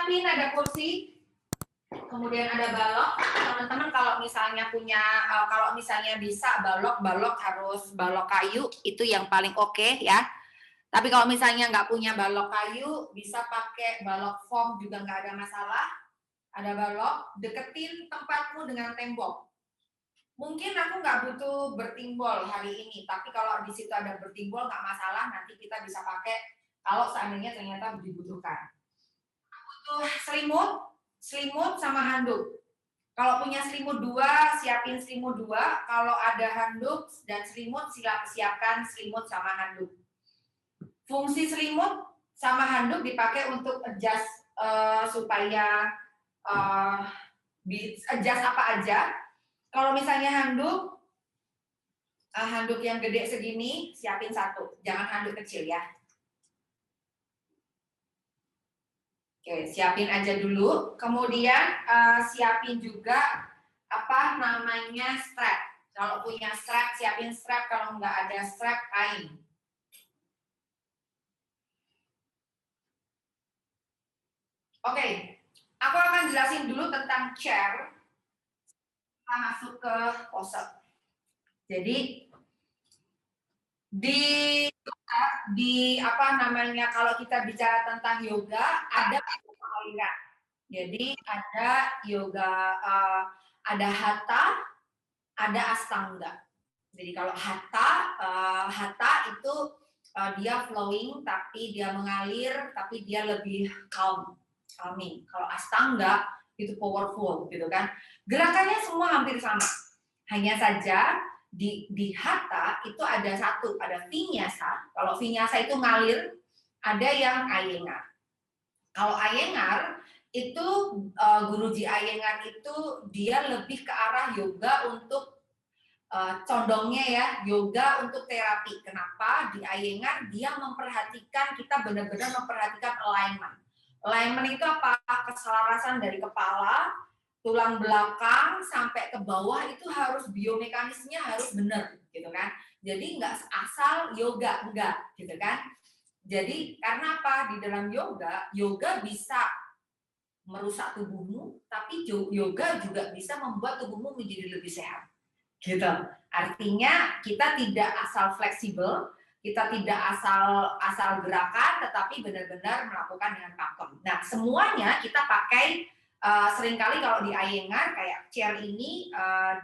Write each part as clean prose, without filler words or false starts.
siapin ada kursi, kemudian ada balok. Teman-teman kalau misalnya punya, kalau misalnya bisa balok harus balok kayu, itu yang paling oke ya. Tapi kalau misalnya nggak punya balok kayu, bisa pakai balok foam juga nggak ada masalah. Ada balok, deketin tempatmu dengan tembok. Mungkin aku nggak butuh bertimbol hari ini, tapi kalau di situ ada bertimbol nggak masalah, nanti kita bisa pakai kalau seandainya ternyata dibutuhkan. Butuh selimut sama handuk. Kalau punya selimut 2, siapin selimut 2. Kalau ada handuk dan selimut, siapkan selimut sama handuk. Fungsi selimut sama handuk dipakai untuk adjust supaya adjust apa aja. Kalau misalnya handuk yang gede segini, siapin 1. Jangan handuk kecil ya. Oke, siapin aja dulu. Kemudian siapin juga apa namanya strap. Kalau punya strap, siapin strap. Kalau nggak ada strap, kain. Oke, aku akan jelasin dulu tentang chair. Kita masuk ke pose. Jadi di apa namanya, kalau kita bicara tentang yoga ada beberapa aliran. Jadi ada yoga, ada hatha, ada astanga. Jadi kalau hatha itu dia flowing tapi dia mengalir, tapi dia lebih calming. Kalau astanga itu powerful gitu kan. Gerakannya semua hampir sama. Hanya saja di hatha itu ada vinyasa. Kalau vinyasa itu ngalir, ada yang Iyengar. Kalau Iyengar itu Guruji Iyengar itu dia lebih ke arah yoga untuk condongnya ya, yoga untuk terapi. Kenapa? Di Iyengar dia memperhatikan, kita benar-benar memperhatikan alignment. Alignment itu apa? Keselarasan dari kepala, tulang belakang sampai ke bawah itu harus biomekanisnya harus benar gitu kan. Jadi nggak asal yoga, enggak gitu kan. Jadi karena apa? Di dalam yoga bisa merusak tubuhmu, tapi yoga juga bisa membuat tubuhmu menjadi lebih sehat. Gitu. Artinya kita tidak asal fleksibel, kita tidak asal gerakan, tetapi benar-benar melakukan dengan pakem. Nah, semuanya kita pakai. Seringkali kalau di Iyengar kayak chair ini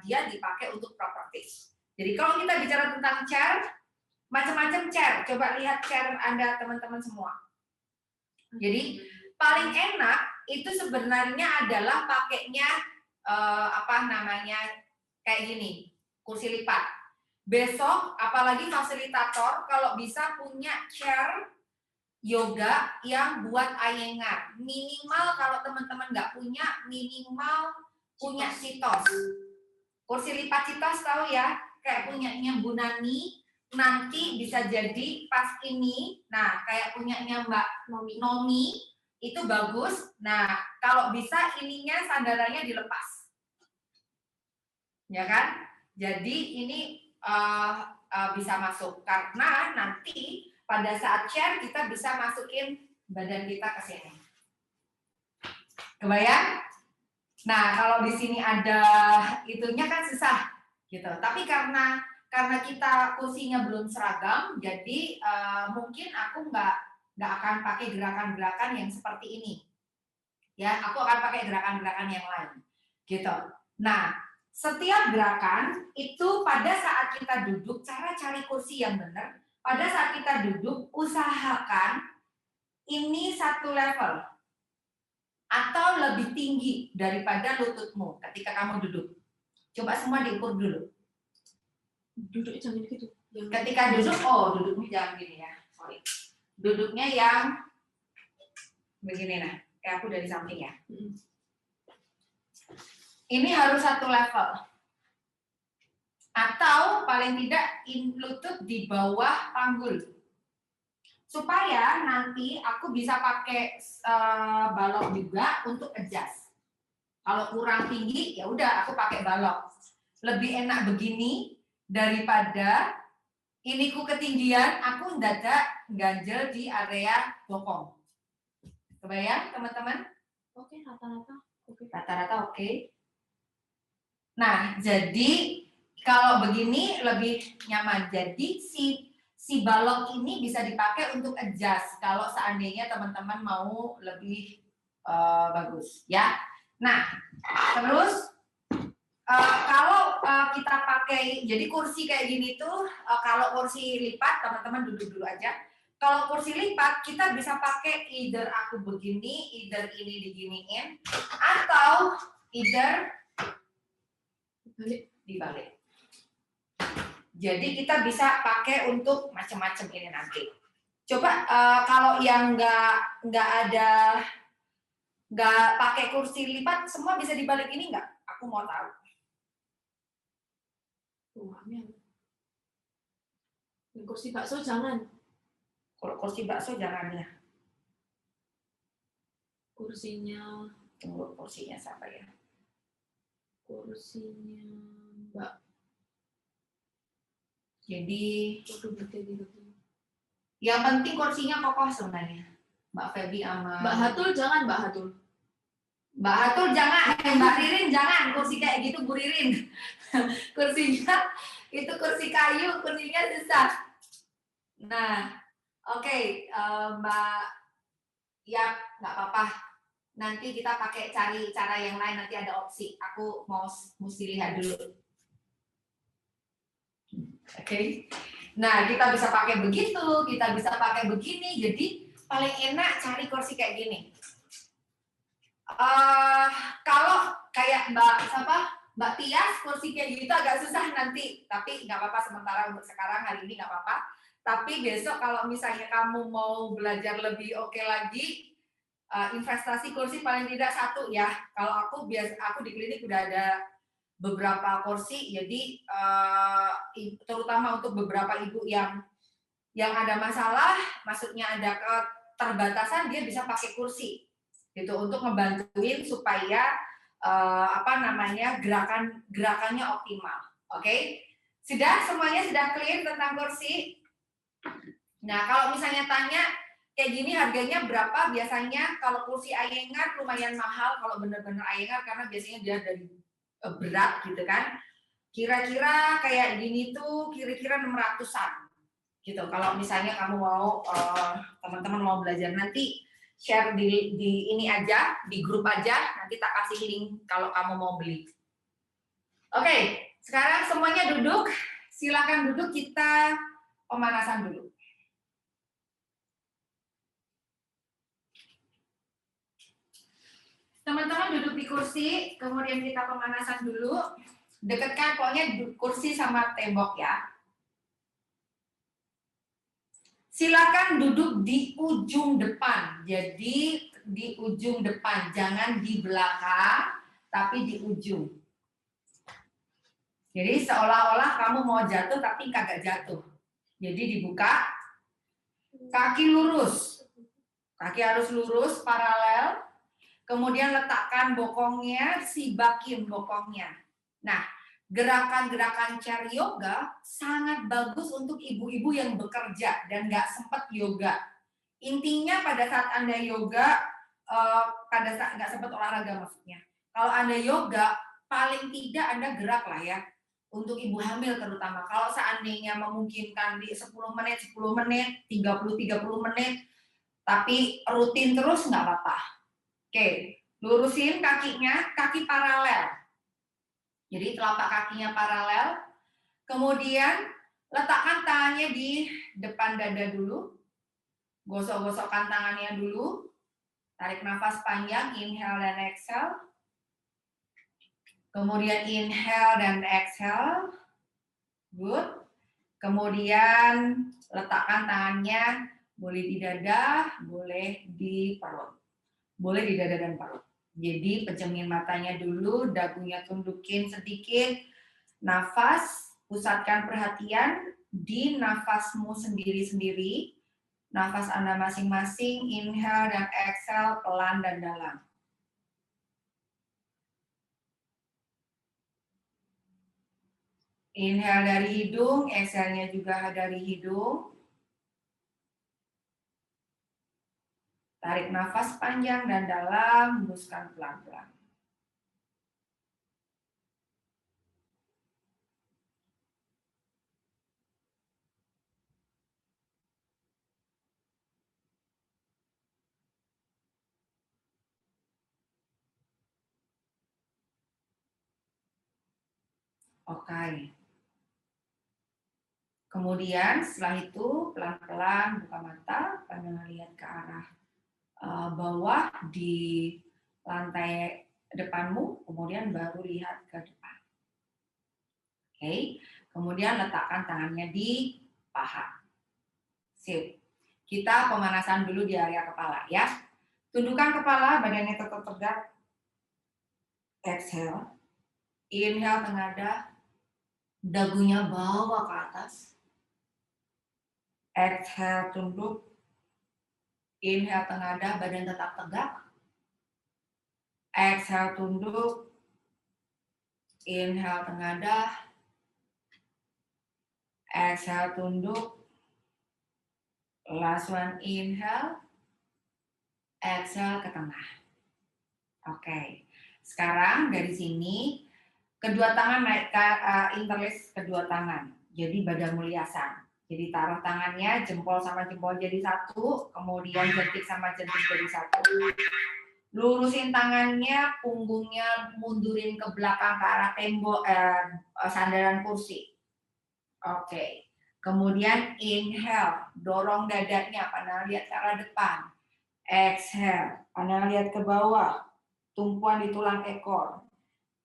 dia dipakai untuk properties. Jadi kalau kita bicara tentang chair, macam-macam chair. Coba lihat chair Anda teman-teman semua. Jadi paling enak itu sebenarnya adalah pakainya kayak gini, kursi lipat. Besok apalagi fasilitator kalau bisa punya chair yoga yang buat Iyengar. Minimal kalau teman-teman nggak punya, minimal punya Citos. Kursi lipat Citos tahu ya, kayak punyanya Bu Nani, nanti bisa jadi pas ini, nah kayak punyanya Mbak Nomi, itu bagus. Nah, kalau bisa ininya sandarannya dilepas. Ya kan? Jadi ini bisa masuk, karena nanti pada saat chair kita bisa masukin badan kita ke sini. Kebayang? Nah, kalau di sini ada itunya kan susah gitu. Tapi karena kita kursinya belum seragam, jadi mungkin aku nggak akan pakai gerakan-gerakan yang seperti ini. Ya, aku akan pakai gerakan-gerakan yang lain. Gitu. Nah, setiap gerakan itu pada saat kita duduk, cara cari kursi yang benar. Pada saat kita duduk, usahakan ini satu level atau lebih tinggi daripada lututmu ketika kamu duduk. Coba semua diukur dulu. Duduk jangan gitu. Ketika duduk, duduknya jangan gini ya. Sorry. Duduknya yang begini nah, kayak aku dari samping ya. Ini harus satu level. Atau paling tidak lutut di bawah panggul, supaya nanti aku bisa pakai balok juga untuk adjust. Kalau kurang tinggi ya udah aku pakai balok. Lebih enak begini daripada ini ku ketinggian, aku mendadak ganjel di area bokong. Kebayang teman-teman? Oke, rata-rata. Oke. Rata-rata oke. Nah, jadi kalau begini lebih nyaman. Jadi si balok ini bisa dipakai untuk adjust kalau seandainya teman-teman mau lebih bagus, ya. Nah, terus kalau kita pakai, jadi kursi kayak gini tuh, kalau kursi lipat, teman-teman duduk dulu aja. Kalau kursi lipat, kita bisa pakai either aku begini, either ini diginiin, atau either dibalik. Jadi kita bisa pakai untuk macam-macam ini nanti. Coba kalau yang nggak pakai kursi lipat, semua bisa dibalik ini nggak? Aku mau tahu. Kursi bakso jangan. Kursi bakso jangan ya. Kursinya. Tunggu, kursinya siapa ya? Kursinya Mbak. Jadi gitu. Yang penting kursinya kokoh sebenarnya. Mbak Feby sama Mbak Hatul jangan, Mbak Hatul. Mbak Hatul jangan, Mbak Ririn jangan, kursi kayak gitu Bu Ririn. Kursinya itu kursi kayu, kursinya susah. Nah, oke, Mbak, ya nggak apa-apa. Nanti kita pakai cari cara yang lain, nanti ada opsi. Aku mesti lihat dulu. Oke. Nah, kita bisa pakai begitu, kita bisa pakai begini. Jadi paling enak cari kursi kayak gini. Kalau kayak Mbak Tias, kursi kayak gitu agak susah nanti. Tapi nggak apa-apa sementara untuk sekarang, hari ini nggak apa-apa. Tapi besok kalau misalnya kamu mau belajar lebih oke lagi, investasi kursi paling tidak 1 ya. Kalau aku di klinik udah ada beberapa kursi, jadi terutama untuk beberapa ibu yang ada masalah, maksudnya ada keterbatasan, dia bisa pakai kursi gitu untuk ngebantuin supaya gerakannya optimal. Oke? Semuanya sudah clear tentang kursi? Nah, kalau misalnya tanya kayak gini harganya berapa? Biasanya kalau kursi Iyengar lumayan mahal kalau bener-bener Iyengar, karena biasanya dia dari berat gitu kan. Kira-kira kayak gini tuh kira-kira 600-an gitu. Kalau misalnya kamu mau teman-teman mau belajar, nanti share di ini aja, di grup aja, nanti tak kasih link kalau kamu mau beli. Oke, sekarang semuanya duduk. Silakan duduk, kita pemanasan dulu. Teman-teman duduk di kursi, kemudian kita pemanasan dulu. Dekatkan pokoknya kursi sama tembok ya. Silakan duduk di ujung depan. Jadi di ujung depan, jangan di belakang, tapi di ujung. Jadi seolah-olah kamu mau jatuh tapi kagak jatuh. Jadi dibuka, kaki lurus. Kaki harus lurus, paralel. Kemudian letakkan bokongnya, sibakin bokongnya. Nah, gerakan-gerakan chair yoga sangat bagus untuk ibu-ibu yang bekerja dan nggak sempat yoga. Intinya pada saat Anda yoga, pada saat nggak sempat olahraga maksudnya. Kalau Anda yoga, paling tidak Anda gerak lah ya. Untuk ibu hamil terutama. Kalau seandainya memungkinkan di 10 menit, 30 menit, tapi rutin terus nggak apa-apa. Oke, lurusin kakinya, kaki paralel. Jadi telapak kakinya paralel. Kemudian letakkan tangannya di depan dada dulu. Gosok-gosokkan tangannya dulu. Tarik nafas panjang, inhale dan exhale. Kemudian inhale dan exhale. Good. Kemudian letakkan tangannya boleh di dada, boleh di perut. Boleh di dada dan perut. Jadi pejamkan matanya dulu, dagunya tundukin sedikit. Nafas, pusatkan perhatian di nafasmu sendiri-sendiri. Nafas Anda masing-masing, inhale dan exhale pelan dan dalam. Inhale dari hidung, exhale-nya juga dari hidung. Tarik nafas panjang dan dalam, hembuskan pelan-pelan. Oke. Kemudian setelah itu pelan-pelan buka mata, pandangan lihat ke arah bawah di lantai depanmu, kemudian baru lihat ke depan. Oke. Kemudian letakkan tangannya di paha. Sip. Kita pemanasan dulu di area kepala ya. Tundukkan kepala, badannya tetap tegak. Exhale. Inhale tengadah. Dagunya bawa ke atas. Exhale tunduk. Inhale tengadah, badan tetap tegak. Exhale tunduk. Inhale tengadah. Exhale tunduk. Last one, inhale. Exhale ke tengah. Oke. Sekarang dari sini kedua tangan naik ke interlace kedua tangan. Jadi badan muliasan. Jadi taruh tangannya, jempol sama jempol jadi satu, kemudian jentik sama jentik jadi satu. Lurusin tangannya, punggungnya mundurin ke belakang ke arah tembok sandaran kursi. Oke. Kemudian inhale, dorong dadanya, pandang lihat ke arah depan. Exhale, pandang lihat ke bawah, tumpuan di tulang ekor.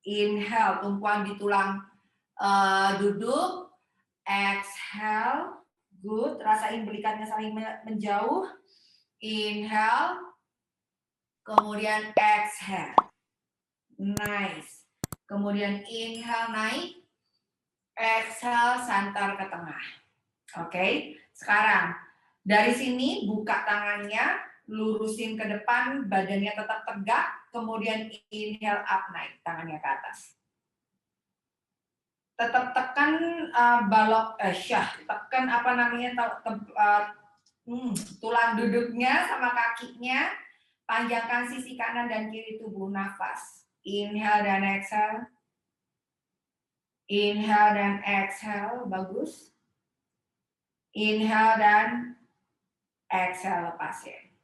Inhale, tumpuan di tulang duduk. Exhale, good. Rasain belikatnya saling menjauh. Inhale, kemudian exhale. Nice. Kemudian inhale naik. Exhale, santar ke tengah. Oke. Sekarang dari sini buka tangannya, lurusin ke depan, badannya tetap tegak. Kemudian inhale up naik, tangannya ke atas. Tetap tekan balok tekan apa namanya tulang duduknya sama kakinya, panjangkan sisi kanan dan kiri tubuh, nafas. Inhale dan exhale. Inhale dan exhale, bagus. Inhale dan exhale, lepasin.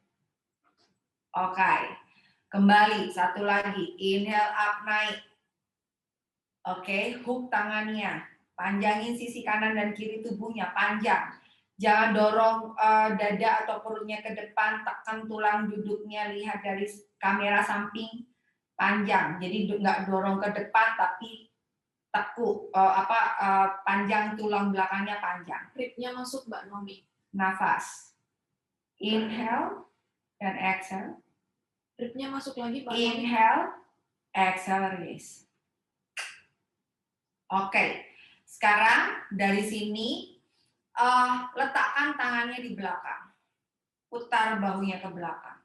Oke. Kembali satu lagi, inhale up naik. Oke, hook tangannya, panjangin sisi kanan dan kiri tubuhnya, panjang. Jangan dorong dada atau perutnya ke depan, tekan tulang duduknya, lihat dari kamera samping, panjang. Jadi nggak dorong ke depan, tapi tekuk, panjang tulang belakangnya panjang. Ribnya masuk Mbak Nomi. Nafas. Inhale dan exhale. Ribnya masuk lagi Mbak Nomi. Inhale, exhale, release. Oke, sekarang dari sini letakkan tangannya di belakang. Putar bahunya ke belakang.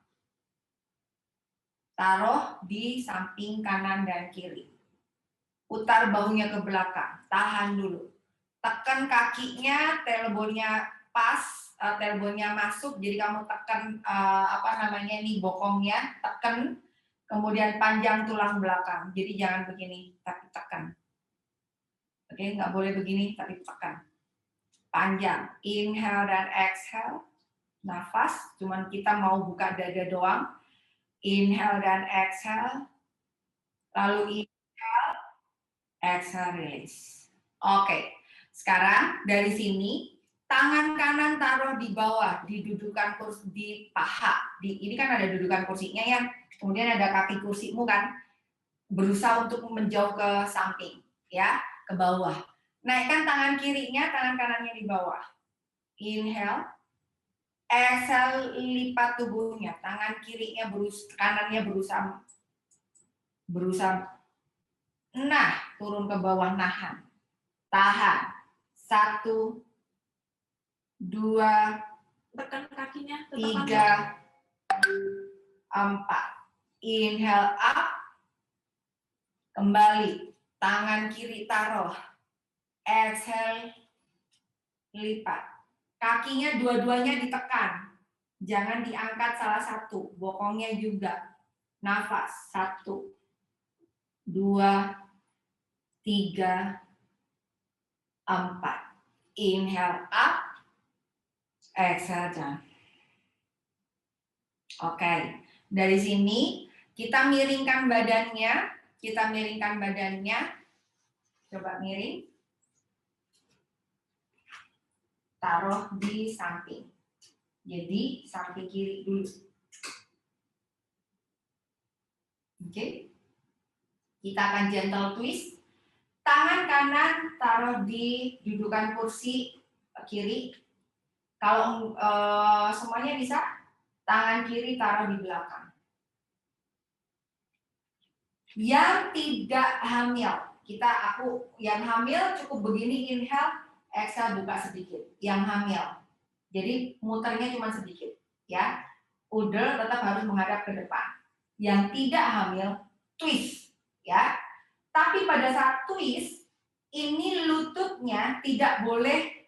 Taruh di samping kanan dan kiri. Putar bahunya ke belakang. Tahan dulu. Tekan kakinya, tailbone-nya pas, tailbone-nya masuk. Jadi kamu tekan bokongnya, tekan. Kemudian panjang tulang belakang. Jadi jangan begini, tapi tekan. Oke, nggak boleh begini, tapi tekan. Panjang. Inhale dan exhale. Nafas, cuman kita mau buka dada doang. Inhale dan exhale. Lalu inhale, exhale, release. Oke, sekarang dari sini, tangan kanan taruh di bawah, di dudukan kursi, di paha. Ini kan ada dudukan kursinya ya, kemudian ada kaki kursimu kan, berusaha untuk menjauh ke samping, ya. Ke bawah. Naikkan tangan kirinya, tangan kanannya di bawah. Inhale. Exhale, lipat tubuhnya. Tangan kirinya kanannya berusaha. Nah, turun ke bawah, nahan. Tahan. 1, 2, Tekan kakinya. 3, 4. Inhale up. Kembali. Tangan kiri taruh. Exhale, lipat. Kakinya dua-duanya ditekan. Jangan diangkat salah satu, bokongnya juga. Nafas, 1, 2, 3, 4. Inhale up, exhale down. Oke, dari sini kita miringkan badannya. Coba miring. Taruh di samping. Jadi samping kiri dulu. Oke. Kita akan gentle twist. Tangan kanan taruh di dudukan kursi kiri. Kalau semuanya bisa, tangan kiri taruh di belakang. Yang tidak hamil, yang hamil cukup begini, inhale, exhale, buka sedikit. Yang hamil, jadi muternya cuma sedikit, ya. Udel tetap harus menghadap ke depan. Yang tidak hamil, twist, ya. Tapi pada saat twist, ini lututnya tidak boleh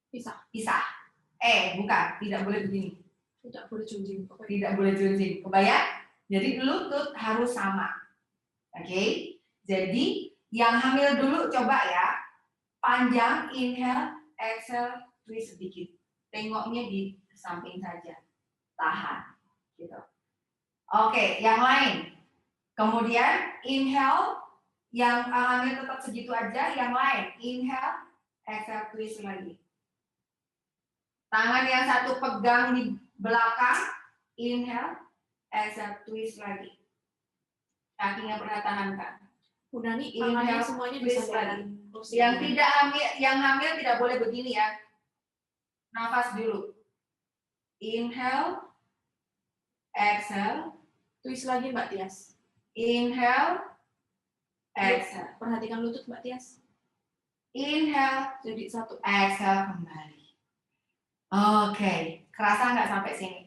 pisah. Bukan, tidak boleh begini. Tidak boleh junjing. Tidak boleh junjing. Kebayang? Jadi lutut harus sama. Oke? Jadi yang hamil dulu coba ya. Panjang, inhale, exhale, twist sedikit. Tengoknya di samping saja. Tahan. Gitu. Oke, yang lain. Kemudian inhale, yang hamil tetap segitu aja. Yang lain, inhale, exhale, twist lagi. Tangan yang satu pegang di belakang, inhale, exhale, twist lagi. Kakinya pertahankan. Udah nih, tangannya semuanya bisa lagi. Yang hamil tidak boleh begini ya. Nafas dulu. Inhale, exhale, twist lagi Mbak Tias. Inhale, exhale. Perhatikan lutut Mbak Tias. Inhale, jadi 1. Exhale kembali. Oke, kerasa nggak sampai sini?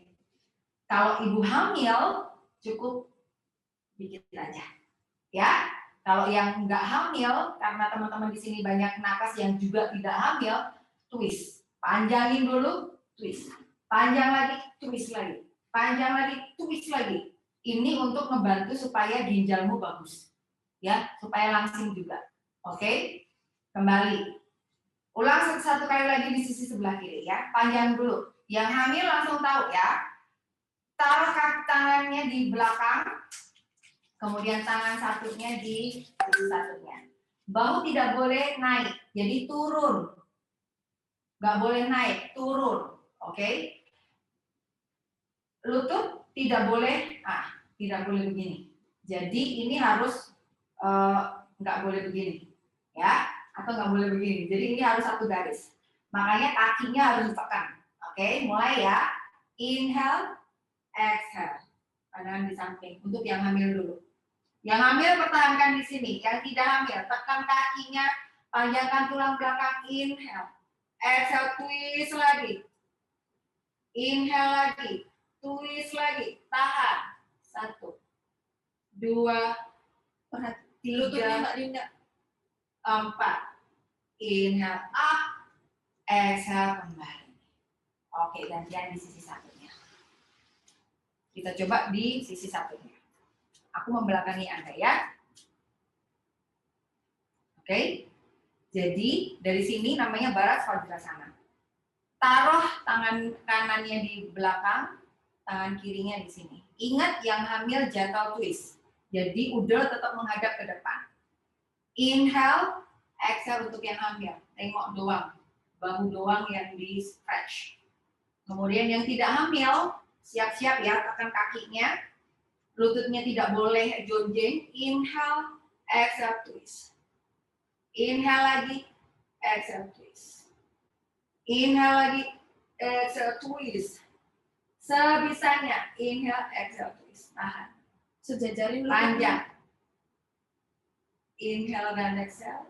Kalau ibu hamil cukup dikit aja, ya. Kalau yang nggak hamil, karena teman-teman di sini banyak nakas yang juga tidak hamil, twist. Panjangin dulu, twist. Panjang lagi, twist lagi. Panjang lagi, twist lagi. Ini untuk membantu supaya ginjalmu bagus, ya, supaya langsing juga. Oke, kembali. Ulang satu kali lagi di sisi sebelah kiri ya. Panjang dulu. Yang hamil langsung tahu ya. Taruh kaki tangannya di belakang. Kemudian tangan satunya di sisi satunya. Bahu tidak boleh naik. Jadi turun. Nggak boleh naik, turun. Oke. Lutut tidak boleh, tidak boleh begini. Jadi ini harus nggak boleh begini. Ya. Atau nggak boleh begini. Jadi ini harus satu garis. Makanya kakinya harus ditekan. Oke, mulai ya. Inhale, exhale. Pandangan di samping. Untuk yang hamil dulu. Yang hamil pertahankan di sini. Yang tidak hamil, tekan kakinya, panjangkan tulang belakang. Inhale, exhale, twist lagi. Inhale lagi, twist lagi. Tahan. 1, 2, 3, 4. Inhale up, exhale kembali. Oke, gantian di sisi satunya. Kita coba di sisi satunya. Aku membelakangi Anda ya. Oke. Jadi dari sini namanya Barat Vajrasana. Taruh tangan kanannya di belakang, tangan kirinya di sini. Ingat yang hamil gentle twist. Jadi udel tetap menghadap ke depan. Inhale, exhale untuk yang hamil. Tengok doang. Bahu doang yang di stretch. Kemudian yang tidak hamil, siap-siap ya, tekan kakinya. Lututnya tidak boleh jonjeng. Inhale, exhale, twist. Inhale lagi, exhale, twist. Inhale lagi, exhale, twist. Sebisanya, inhale, exhale, twist. Tahan. Sejajarin panjang. Inhale dan exhale.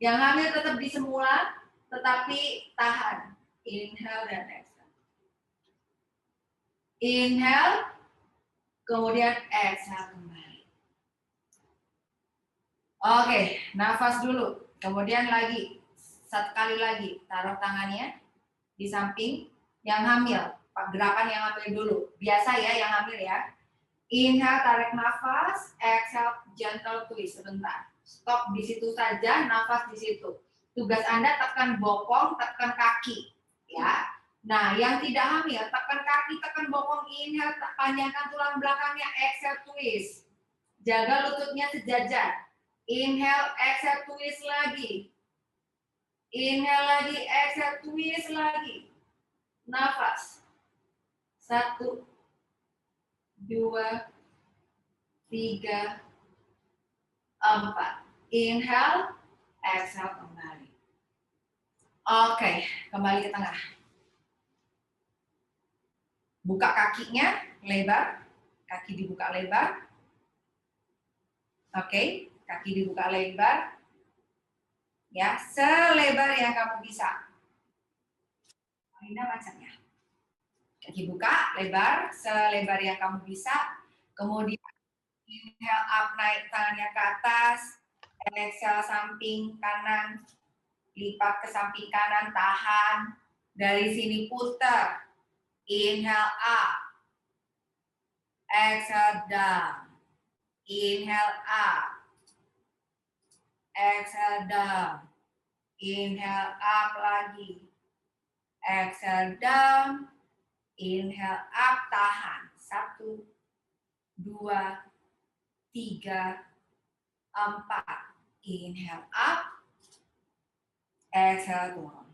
Yang hamil tetap di semula, tetapi tahan. Inhale dan exhale. Inhale, kemudian exhale kembali. Oke, nafas dulu. Kemudian lagi, satu kali lagi, taruh tangannya di samping yang hamil. Gerakan yang ambil dulu. Biasa ya yang ambil ya. Inhale, tarik nafas. Exhale, gentle twist. Sebentar. Stop di situ saja, nafas di situ. Tugas Anda tekan bokong, tekan kaki. Ya. Nah, yang tidak hamil, tekan kaki, tekan bokong. Inhale, panjangkan tulang belakangnya. Exhale, twist. Jaga lututnya sejajar. Inhale, exhale, twist lagi. Inhale lagi, exhale, twist lagi. Nafas. 1, 2, 3, 4. Inhale, exhale kembali. Oke, kembali ke tengah. Buka kakinya lebar, kaki dibuka lebar. Oke, kaki dibuka lebar. Ya, selebar yang kamu bisa. Ini macamnya. Kaki buka lebar, selebar yang kamu bisa. Kemudian inhale up, naik tangannya ke atas. Exhale samping kanan, lipat ke samping kanan, tahan. Dari sini putar. Inhale up. Exhale down. Inhale up. Exhale down. Inhale up lagi. Exhale down. Inhale up, tahan. 1, 2, 3, 4. Inhale up. Exhale turun.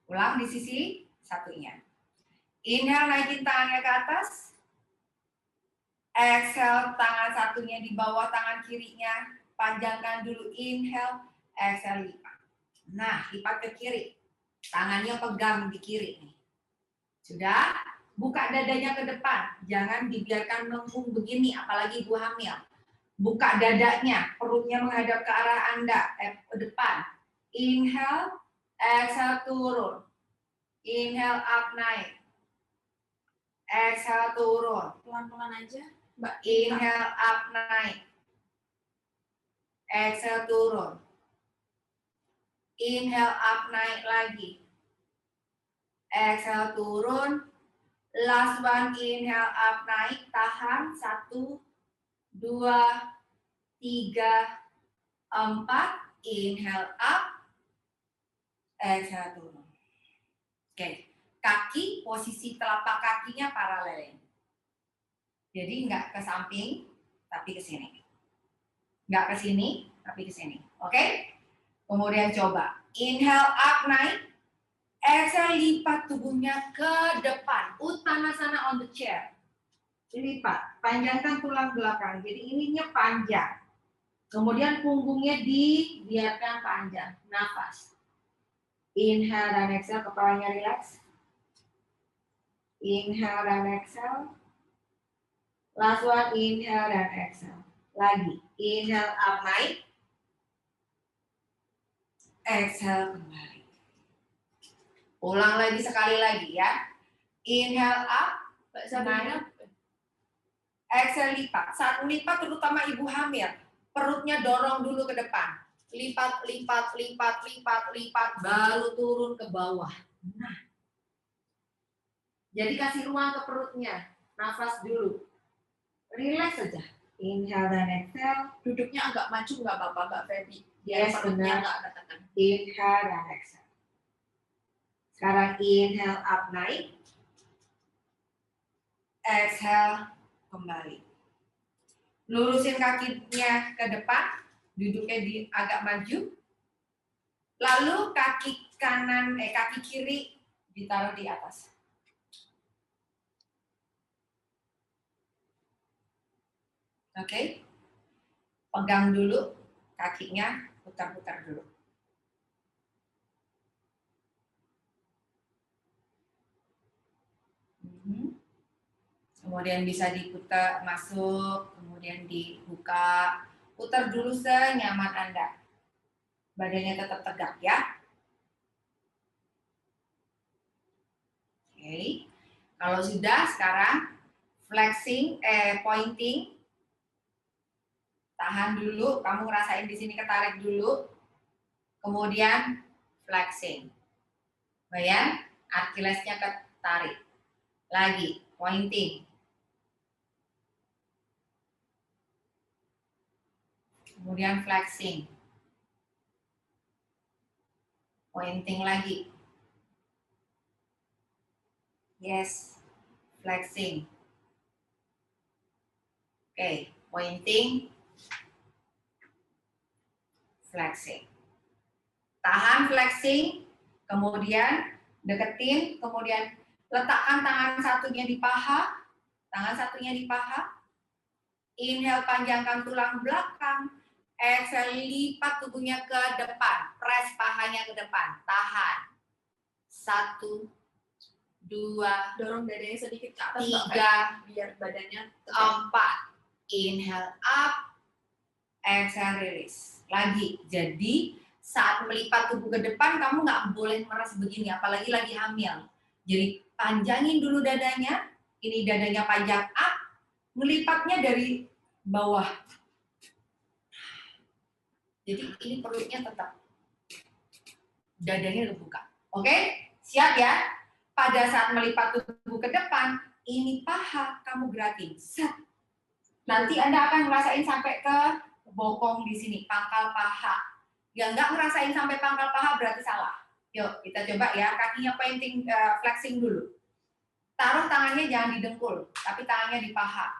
Ulang di sisi satunya. Inhale, naikin tangannya ke atas. Exhale, tangan satunya di bawah tangan kirinya. Panjangkan dulu. Inhale, exhale, lipat. Nah, lipat ke kiri. Tangannya pegang di kiri nih. Sudah? Buka dadanya ke depan. Jangan dibiarkan melengkung begini, apalagi ibu hamil. Buka dadanya, perutnya menghadap ke arah Anda, ke depan. Inhale, exhale turun. Inhale up naik. Exhale turun. Pelan-pelan aja, Mbak. Inhale up naik. Exhale turun. Inhale up naik lagi. Exhale turun. Last one, inhale up naik, tahan. 1, 2, 3, 4. Inhale up. Exhale turun. Oke. Kaki, posisi telapak kakinya paralel. Jadi nggak ke samping, tapi ke sini. Nggak ke sini, tapi ke sini. Oke? Kemudian coba. Inhale up naik. Exhale lipat tubuhnya ke depan. Uttanasana on the chair. Lipat. Panjangkan tulang belakang. Jadi ininya panjang. Kemudian punggungnya dibiarkan panjang. Nafas. Inhale dan exhale, kepalanya relax. Inhale dan exhale. Last one, inhale dan exhale. Lagi. Inhale up naik. Exhale kembali. Ulang lagi sekali lagi ya. Inhale up. Naik. Exhale lipat. Saat lipat terutama ibu hamil. Perutnya dorong dulu ke depan. Lipat, lipat, lipat, lipat, lipat. Baru turun ke bawah. Nah. Jadi kasih ruang ke perutnya. Nafas dulu. Relax saja. Inhale dan exhale. Duduknya agak maju nggak apa-apa, Mbak Feby. Yes, perutnya benar. nggak ada tekan. Inhale dan exhale. Sekarang inhale up naik. Exhale kembali. Lurusin kakinya ke depan. Duduknya agak maju. Lalu kaki kiri ditaruh di atas. Oke. Pegang dulu kakinya, putar-putar dulu. Kemudian bisa diputar masuk, kemudian dibuka, putar dulu senyaman Anda. Badannya tetap tegak ya. Oke. Kalau sudah sekarang flexing, pointing. Tahan dulu, kamu ngerasain di sini ketarik dulu. Kemudian flexing. Bayang, Achillesnya tarik. Lagi, pointing. Kemudian flexing. Pointing lagi. Yes, flexing. Oke, pointing, flexing. Tahan flexing, kemudian deketin, kemudian letakkan tangan satunya di paha, Inhale, panjangkan tulang belakang. Exhale, lipat tubuhnya ke depan, press pahanya ke depan, tahan. 1, 2, Dorong dadanya sedikit ke atas, 3, biar badannya 4. Inhale up, exhale release. Lagi. Jadi saat melipat tubuh ke depan kamu nggak boleh meres begini, apalagi lagi hamil. Jadi panjangin dulu dadanya. Ini dadanya panjang up, melipatnya dari bawah. Jadi ini perutnya tetap dadanya terbuka. Oke? Siap ya? Pada saat melipat tubuh ke depan, ini paha kamu gerakin. Set. Nanti Anda akan ngerasain sampai ke bokong di sini, pangkal paha. Yang nggak ngerasain sampai pangkal paha berarti salah. Yuk, kita coba ya. Kakinya pointing, flexing dulu. Taruh tangannya jangan di dengkul, tapi tangannya di paha.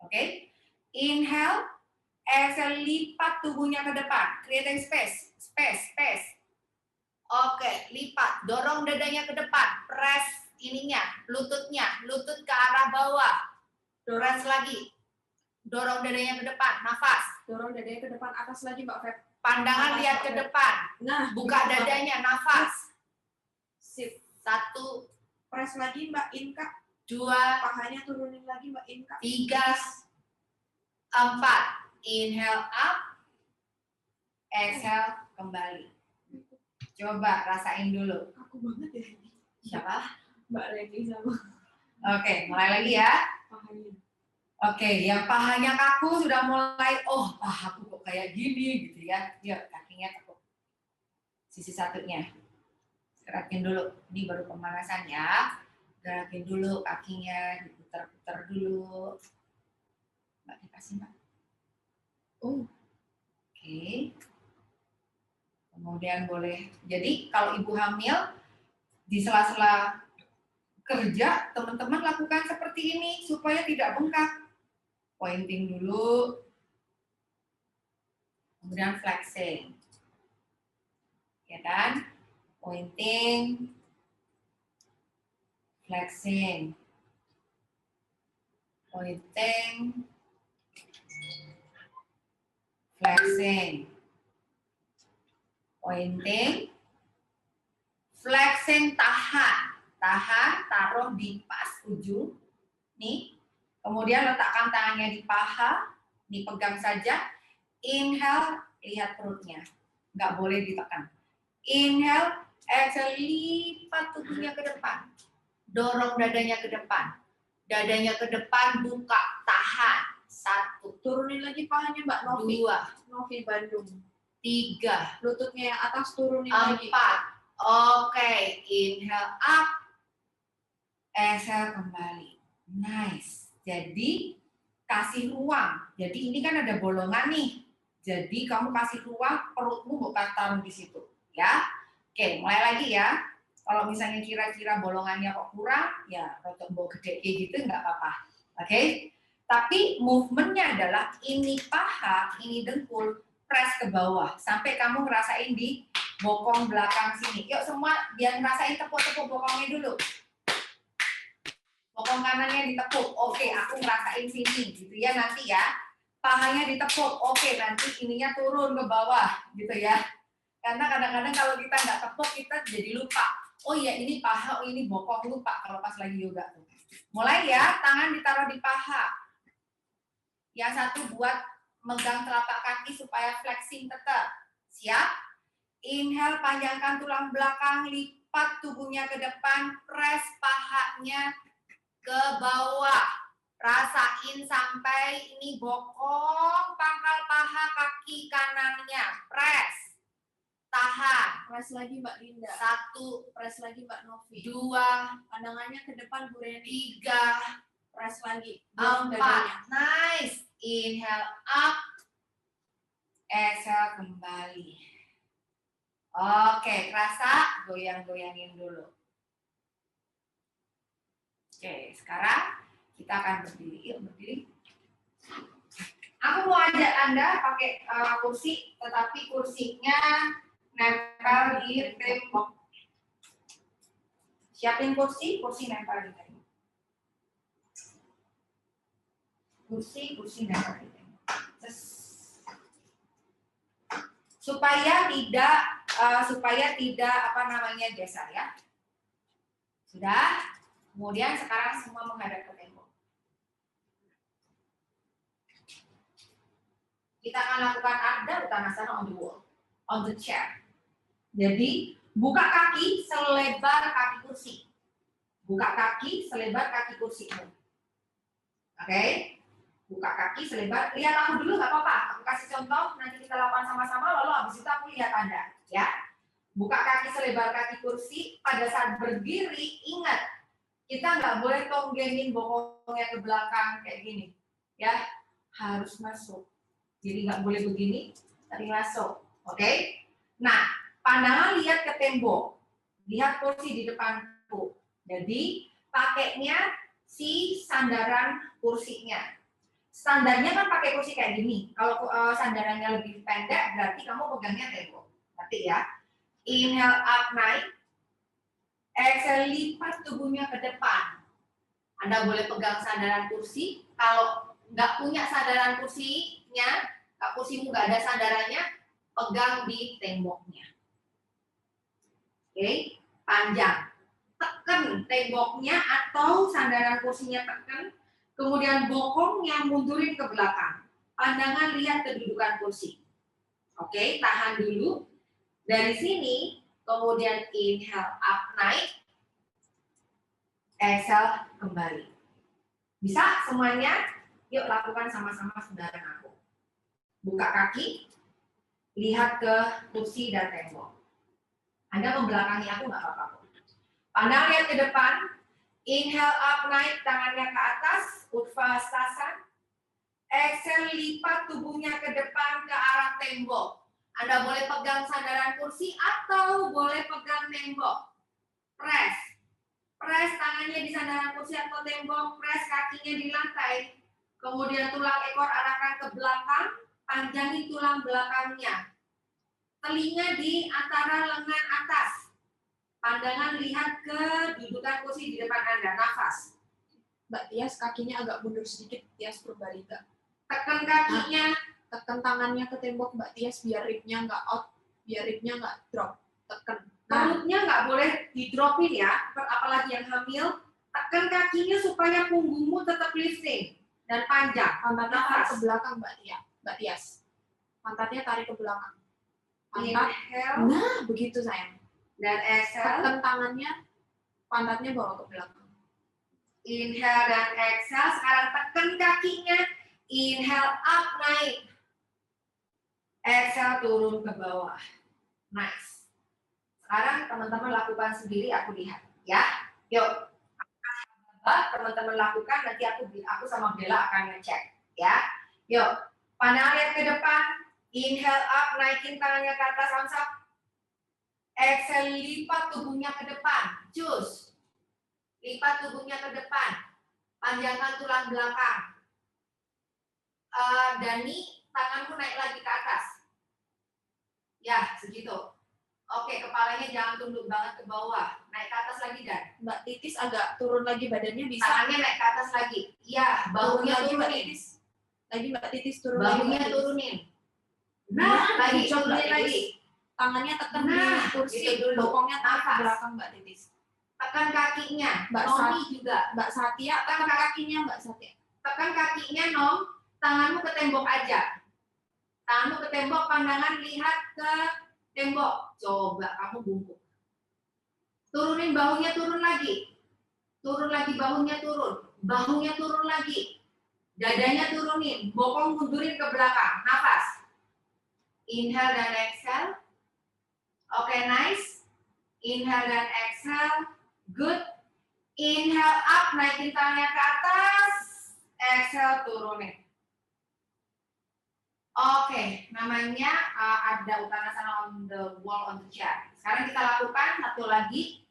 Oke? Inhale, exhale, lipat tubuhnya ke depan. Creating space. Oke, lipat. Dorong dadanya ke depan. Press ininya, lututnya. Lutut ke arah bawah. Press lagi. Dorong dadanya ke depan, nafas. dorong dadanya ke depan, atas lagi Mbak Feb. Pandangan lihat ke depan. Nah, Buka dadanya, nafas. Sip. 1, Press lagi Mbak Inka. 2, Pahanya turunin lagi Mbak Inka. 3, 4. Inhale up. Exhale kembali. Coba rasain dulu. Aku banget ya ini. Siapa? Mbak Reni sama Oke, mulai lagi ya. pahanya. Oke, yang pahanya kaku sudah mulai, oh pahaku kok kayak gini gitu ya. Yuk, kakinya tekuk. Sisi satunya. Gerakin dulu. Ini baru pemanasan ya. Gerakin dulu kakinya, diputar-putar dulu. Mbak dikasih Mbak. Oke. Kemudian boleh. Jadi kalau ibu hamil di sela-sela kerja, teman-teman lakukan seperti ini supaya tidak bengkak. Pointing dulu, kemudian flexing, ya kan? Pointing, flexing, pointing, flexing, pointing, flexing, tahan, taruh di pas ujung, nih. Kemudian letakkan tangannya di paha, dipegang saja. Inhale, lihat perutnya. Nggak boleh ditekan. Inhale, exhale, lipat tubuhnya ke depan. Dorong dadanya ke depan. Dadanya ke depan, buka, tahan. 1, Turunin lagi pahanya Mbak Novi. 2, Novi Bandung. 3, Lututnya yang atas turunin 4. lagi. Oke, inhale up. Exhale kembali. Nice. Jadi kasih ruang. Jadi ini kan ada bolongan nih. Jadi kamu kasih ruang, perutmu bukan taruh di situ, ya. Oke, mulai lagi ya. Kalau misalnya kira-kira bolongannya kok kurang, ya rotok bawa gede kayak gitu nggak apa-apa. Oke. Tapi movementnya adalah ini paha, ini dengkul, press ke bawah sampai kamu ngerasain di bokong belakang sini. Yuk semua biar ngerasain tepuk-tepuk bokongnya dulu. Bokong kanannya ditepuk. Oke, aku ngerasain sini gitu ya nanti ya. Pahanya ditepuk. Oke, nanti ininya turun ke bawah gitu ya. Karena kadang-kadang kalau kita nggak tepuk kita jadi lupa. Oh iya ini paha, oh ini bokong, lupa kalau pas lagi yoga tuh. Mulai ya, tangan ditaruh di paha. Yang satu buat megang telapak kaki supaya flexing tetap. Siap? Inhale, panjangkan tulang belakang, lipat tubuhnya ke depan, press pahanya ke bawah. Rasain sampai ini bokong pangkal paha kaki kanannya. Press. tahan. Press lagi Mbak Linda. 1, Press lagi Mbak Novi. 2, Pandangannya ke depan Bu Reni. 3, Press lagi. Dorong 4. dadanya. Nice. Inhale up. Exhale kembali. Oke, kerasa? Goyang-goyangin dulu. Oke, sekarang kita akan berdiri. Yuk, berdiri. Aku mau ajak Anda pakai kursi, tetapi kursinya nempel di tembok. Siapin kursi nempel di tembok. Kursi nempel di tembok. Supaya tidak geser ya. Sudah? Kemudian sekarang semua menghadap ke tembok. Kita akan lakukan Ardha Uttanasana on the wall, on the chair. Jadi, buka kaki selebar kaki kursi. Buka kaki selebar kaki kursimu. Oke? Buka kaki selebar. Lihat aku dulu nggak apa-apa. Aku kasih contoh, nanti kita lakukan sama-sama, lalu habis itu aku lihat Anda. Ya. Buka kaki selebar kaki kursi. Pada saat berdiri, ingat, kita nggak boleh tonggengin bokongnya ke belakang kayak gini. Ya, harus masuk. Jadi nggak boleh begini, tapi masuk. Oke? Nah, pandangan lihat ke tembok. Lihat kursi di depanku. Jadi, pakainya si sandaran kursinya. Standarnya kan pakai kursi kayak gini. Kalau sandarannya lebih pendek, berarti kamu pegangnya tembok. Berarti ya. Inhale up, naik. Exhale, lipat tubuhnya ke depan. Anda boleh pegang sandaran kursi. Kalau nggak punya sandaran kursinya, kursimu nggak ada sandarannya, pegang di temboknya. Oke, panjang. Tekan temboknya atau sandaran kursinya tekan, kemudian bokongnya mundurin ke belakang. Pandangan lihat kedudukan kursi. Oke, tahan dulu. Dari sini, kemudian inhale up, naik. Exhale, kembali. Bisa semuanya? Yuk lakukan sama-sama saudara aku. Buka kaki, lihat ke kursi dan tembok. Anda membelakangi aku nggak apa-apa. Pandang lihat ke depan. Inhale up, naik tangannya ke atas, Uttanasana. Exhale, lipat tubuhnya ke depan ke arah tembok. Anda boleh pegang sandaran kursi atau boleh pegang tembok. Press. Press tangannya di sandaran kursi atau tembok, press kakinya di lantai. Kemudian tulang ekor arahkan ke belakang, panjangin tulang belakangnya. Telinga di antara lengan atas. Pandangan lihat ke dudukan kursi di depan Anda, nafas. Mbak Tias kakinya agak mundur sedikit, Tias Purbalita. Tekan kakinya. Tekan tangannya ke tembok Mbak Tias biar ribnya nggak out, biar ribnya nggak drop. Tekan. Perutnya nggak boleh didropin ya, apalagi yang hamil. Tekan kakinya supaya punggungmu tetap lifting dan panjang. Pantatnya tarik ke belakang Mbak Tias. Pantatnya tarik ke belakang. Pantat. Inhale. Nah, begitu sayang. Dan exhale. Tekan tangannya, pantatnya bawa ke belakang. Inhale dan exhale. Sekarang tekan kakinya. Inhale up, naik. Exhale, turun ke bawah. Nice. Sekarang teman-teman lakukan sendiri, aku lihat. Ya, yuk. Teman-teman lakukan, nanti aku sama Bella akan ngecek. Ya, yuk. Pandang lihat ke depan. Inhale up, naikin tangannya ke atas, arms up. Exhale, lipat tubuhnya ke depan. Cus. Lipat tubuhnya ke depan. Panjangkan tulang belakang. Dani, tanganmu naik lagi ke atas. Ya, segitu. Oke, kepalanya jangan tunduk banget ke bawah. Naik ke atas lagi, Dan. Mbak Titis agak turun lagi badannya bisa. Tangannya naik ke atas lagi. Iya, bahunya lagi Mbak turunin. Titis. Lagi Mbak Titis turun Bahunya lagi. turunin. Nah, lagi Coba turunin Mbak lagi. Titis. Tangannya tekan Nah, di kursi, itu dulu. bokongnya tarik ke Nafas. belakang Mbak Titis. Tekan kakinya. Mbak Nomi juga. Mbak Satya, tekan kakinya Mbak Satya. Tekan kakinya, Nom. Tanganmu ke tembok aja. Tanganmu ke tembok, pandangan lihat ke tembok. Coba kamu bungkuk. Turunin bahunya, turun lagi. Turun lagi, bahunya turun. Bahunya turun lagi. Dadanya turunin. Bokong mundurin ke belakang. Nafas. Inhale dan exhale. Oke, nice. Inhale dan exhale. Good. Inhale up, naikin tangannya ke atas. Exhale, turunin. Oke, namanya ada Uttanasana on the wall on the chair. Sekarang kita lakukan satu lagi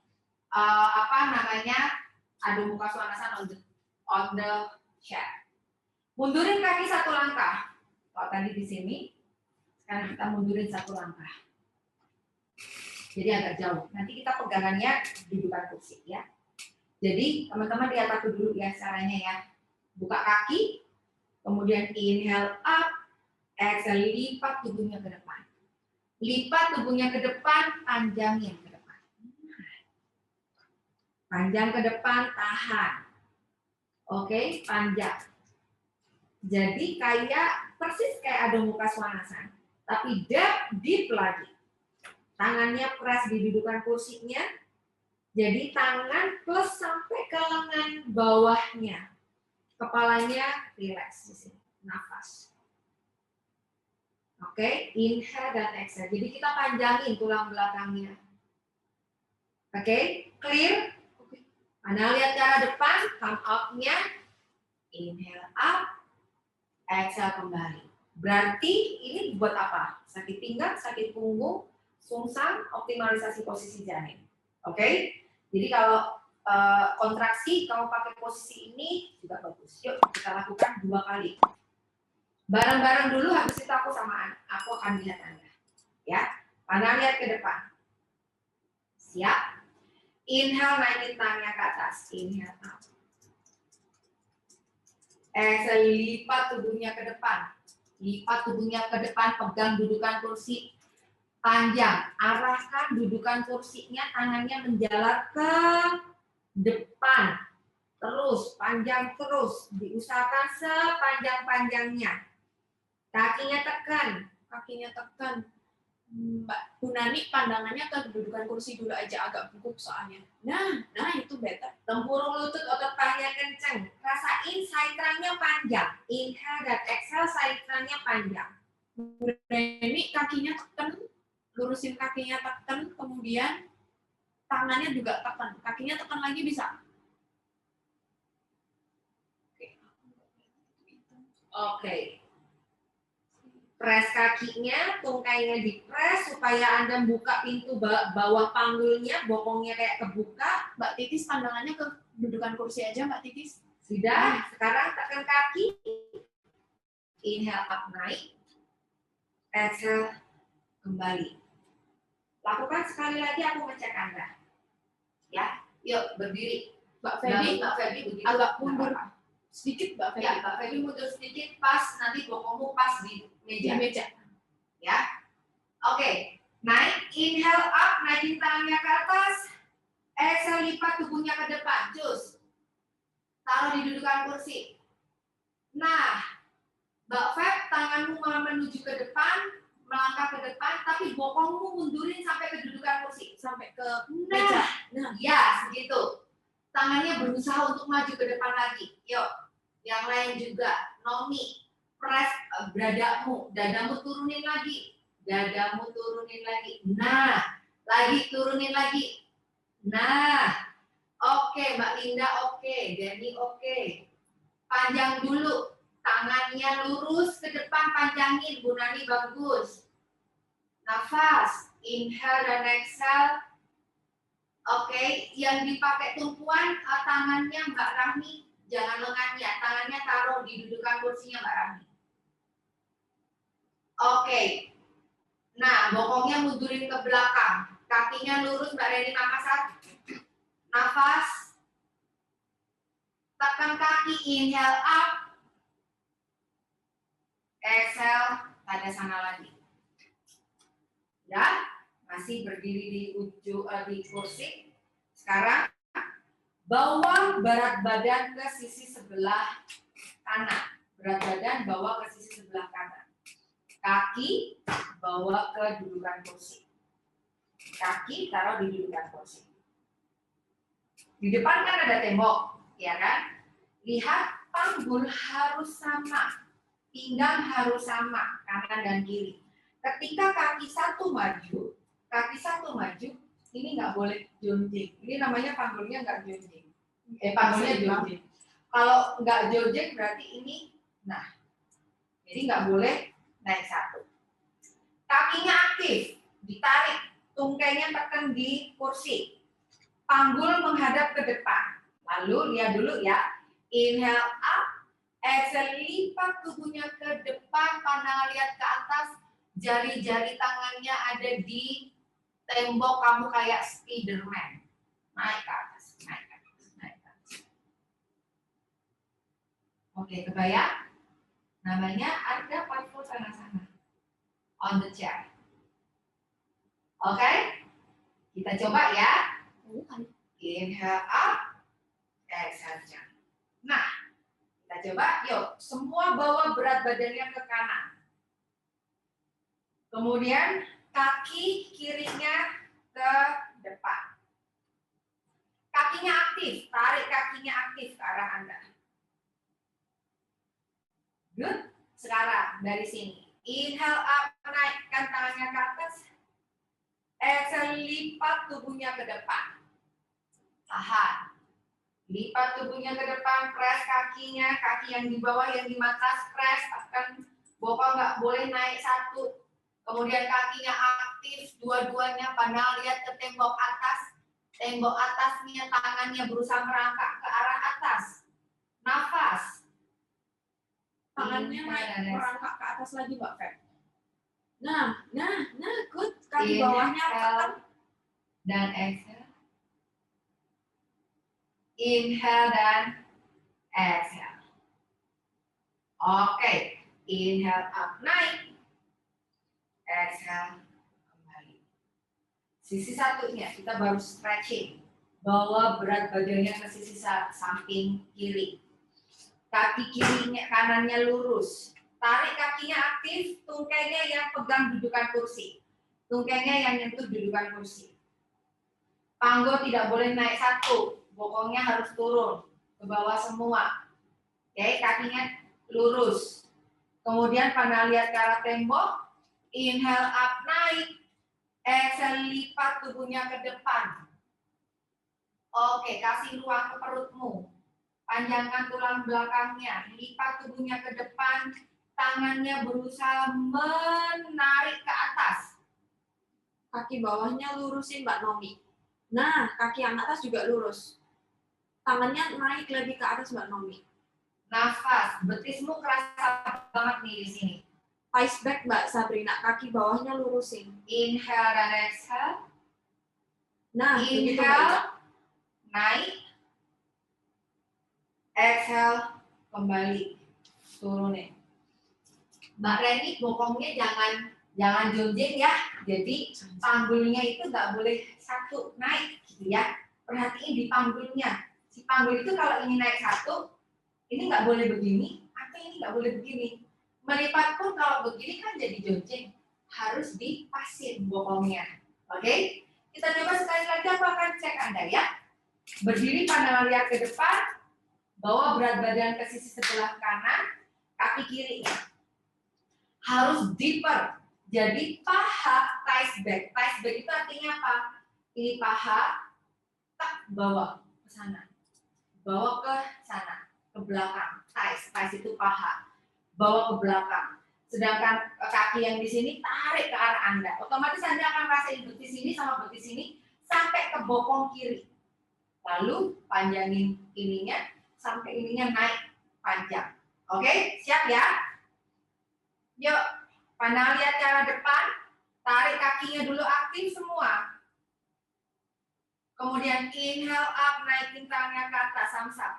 Adho Mukha Svanasana on the chair. Mundurin kaki satu langkah. Kalau tadi di sini, sekarang kita mundurin satu langkah. Jadi agak jauh. Nanti kita pegangannya dudukan kursi ya. Jadi teman-teman lihat aku dulu ya caranya ya. Buka kaki, kemudian inhale up, exhale lipat tubuhnya ke depan. Lipat tubuhnya ke depan, panjangin ke depan. Panjang ke depan, tahan. Oke, panjang. Jadi persis kayak Adho Mukha Svanasana, tapi deep lagi. Tangannya press di dudukan kursinya, jadi tangan plus sampai ke lengan bawahnya. Kepalanya relax di sini, nafas. Oke, inhale dan exhale. Jadi kita panjangin tulang belakangnya. Oke, clear? Anda lihat cara depan, come up-nya, inhale up, exhale kembali. Berarti ini buat apa? Sakit pinggang, sakit punggung, sungsang, optimalisasi posisi janin. Oke? Jadi kalau kontraksi, kamu pakai posisi ini juga bagus. Yuk kita lakukan 2 kali. Bareng-bareng dulu, habis itu aku akan lihat Anda. Ya, Anda lihat ke depan. Siap? Inhale, naikin tangannya ke atas. Inhale up. Exhale, lipat tubuhnya ke depan. Lipat tubuhnya ke depan, pegang dudukan kursi. Panjang, arahkan dudukan kursinya, tangannya menjalar ke depan. Terus, panjang terus. Diusahakan sepanjang-panjangnya. Kakinya tekan. Mbak Gunani pandangannya ke dudukan kursi dulu aja, agak bungkuk soalnya. Nah itu better. Tempurung lutut, otot pahanya kenceng. Rasain saitranya panjang. Inhale dan exhale, saitranya panjang. Gunani kakinya tekan, lurusin kakinya tekan, kemudian tangannya juga tekan. Kakinya tekan lagi bisa. Oke. Press kakinya, tungkainya dipres supaya Anda buka pintu bawah panggulnya, bokongnya kayak kebuka. Mbak Titis pandangannya ke dudukan kursi aja, Mbak Titis. Sudah, sekarang tekan kaki. Inhale up naik. Exhale kembali. Lakukan sekali lagi, aku ngecek Anda. Ya, yuk berdiri. Mbak Feby begitu. Agak mundur sedikit, Mbak Feby. Ya, Mbak Feby mundur sedikit, pas nanti bokongmu pas di meja. Ya. Oke. Naik, inhale up, naikin tangannya ke atas. Exhale, lipat tubuhnya ke depan. Cus. Taruh di dudukan kursi. Nah, Mbak Feb, tanganmu malah menuju ke depan, melangkah ke depan, tapi bokongmu mundurin sampai ke dudukan kursi. Sampai ke meja. Nah, ya, segitu. Tangannya berusaha untuk maju ke depan lagi. Yuk. Yang lain juga. Nomi. Press dadamu turunin lagi. Nah, lagi turunin lagi. Nah, oke, Mbak Linda oke, Denny oke. Panjang dulu, tangannya lurus ke depan, panjangin, Bu Nani bagus. Nafas, inhale dan exhale. Oke, yang dipakai tumpuan tangannya Mbak Rahmi, jangan lengannya, tangannya taruh di dudukan kursinya Mbak Rahmi. Oke. Nah, bokongnya mundurin ke belakang. Kakinya lurus Mbak Reni Makassar. Nafas. Tekan kaki, inhale up. Exhale, pada sana lagi. Ya, masih berdiri di kursi. Sekarang bawa berat badan ke sisi sebelah kanan. Berat badan bawa ke sisi sebelah kanan. Kaki bawa ke dudukan kursi. Kaki taruh di dudukan kursi. Di depan kan ada tembok, ya kan? Lihat panggul harus sama, pinggang harus sama, kanan dan kiri. Ketika kaki satu maju, kaki satu maju, ini nggak boleh jonjing. Ini namanya panggulnya nggak jonjing. Panggulnya jonjing. Kalau nggak jonjing berarti ini, nah, jadi nggak boleh naik satu. Kakinya aktif, ditarik, tungkainya tekan di kursi. Panggul menghadap ke depan. Lalu lihat dulu ya, inhale up, exhale lipat tubuhnya ke depan, pandangan lihat ke atas, jari-jari tangannya ada di tembok kamu kayak Spiderman. Naik ke atas, naik ke atas, naik ke atas. Oke, kebayang? Namanya ada patul sana-sana. On the chair. Oke? Kita coba ya. Inhale up, exhale down. Nah, kita coba, yuk. Semua bawa berat badannya ke kanan. Kemudian kaki kirinya ke depan. Kakinya aktif, tarik kakinya aktif ke arah Anda. Good. Sekarang dari sini. Inhale up, naikkan tangannya ke atas. Exhale, lipat tubuhnya ke depan. Tahan. Lipat tubuhnya ke depan, press kakinya, kaki yang di bawah, yang di matras, press, tekan. Bokong nggak boleh naik satu. Kemudian kakinya aktif, dua-duanya pandang lihat ke tembok atas. Tembok atasnya, tangannya berusaha merangkak ke arah atas. Nafas. Tangannya naik merangkak ke atas lagi, Mbak Feb. Nah, good. Kaki bawahnya tekan. Dan exhale. Inhale dan exhale. Oke, inhale up, naik. Exhale, kembali. Sisi satunya, kita baru stretching. Bawa berat badannya ke sisi samping kiri. Kaki kirinya, kanannya lurus. Tarik kakinya aktif, tungkainya yang pegang dudukan kursi. Tungkainya yang nyentuh dudukan kursi. Panggul tidak boleh naik satu, bokongnya harus turun ke bawah semua. Oke, kakinya lurus. Kemudian pandang lihat ke arah tembok. Inhale up, naik. Exhale, lipat tubuhnya ke depan. Oke, kasih ruang ke perutmu. Panjangkan tulang belakangnya. Lipat tubuhnya ke depan. Tangannya berusaha menarik ke atas. Kaki bawahnya lurusin, Mbak Nomi. Nah, kaki yang atas juga lurus. Tangannya naik lagi ke atas, Mbak Nomi. Nafas, betismu kerasa banget nih di sini. Ice back, Mbak Sabrina. Kaki bawahnya lurusin. Inhale dan exhale. Nah, begitu, Mbak Inhale, Ica. naik. Exhale, kembali. Turunin. Mbak Reni, bokongnya jangan jonjing ya. Jadi panggulnya itu nggak boleh satu naik, gitu ya. Perhatiin di panggulnya. Si panggul itu kalau ini naik satu, ini nggak boleh begini, atau ini nggak boleh begini. Melipat pun kalau begini kan jadi jonjing, harus dipasin bokongnya. Oke? Kita coba sekali lagi, aku akan cek Anda ya. Berdiri pandangan lihat ke depan, bawa berat badan ke sisi sebelah kanan, kaki kirinya harus deeper. Jadi paha ties back. Ties back itu artinya apa? Ini paha tak bawa ke sana. Bawa ke sana, ke belakang. Ties itu paha. Bawa ke belakang. Sedangkan kaki yang di sini tarik ke arah Anda. Otomatis Anda akan rasain betis ini sama betis ini sampai ke bokong kiri. Lalu panjangin ininya sampai ininya naik panjang. Oke, siap ya? Yuk, pandang lihat ke arah depan, tarik kakinya dulu aktif semua. Kemudian inhale up, naikin tangannya ke atas, samsak.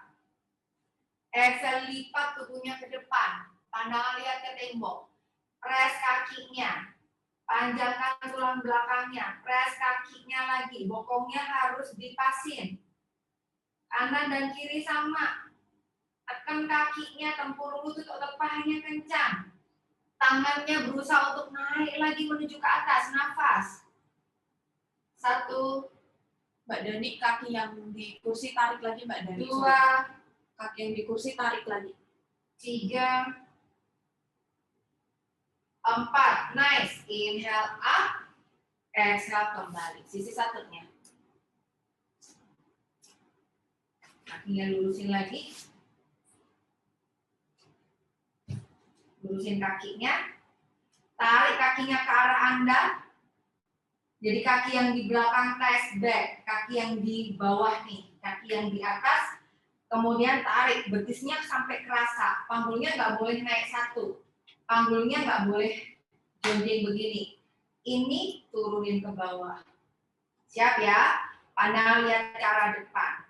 Exhale, lipat tubuhnya ke depan, pandangan lihat ke tembok. Press kakinya, panjangkan tulang belakangnya, press kakinya lagi, bokongnya harus dipasin. Kanan dan kiri sama. Tekan kakinya, tempurung lutut otot pahanya kencang. Tangannya berusaha untuk naik lagi menuju ke atas, nafas. 1, Mbak Dani, kaki yang di kursi tarik lagi, Mbak Dani. 2, kaki yang di kursi tarik lagi. 3, 4, nice. Inhale up, Exhale kembali. Sisi satunya. Kakinya lurusin lagi. Lurusin kakinya. Tarik kakinya ke arah Anda. Jadi kaki yang di belakang ties back, kaki yang di bawah nih, kaki yang di atas. Kemudian tarik betisnya sampai kerasa. Panggulnya nggak boleh naik satu. Panggulnya nggak boleh jonjeng begini. Ini turunin ke bawah. Siap ya? Pandang lihat ke arah depan.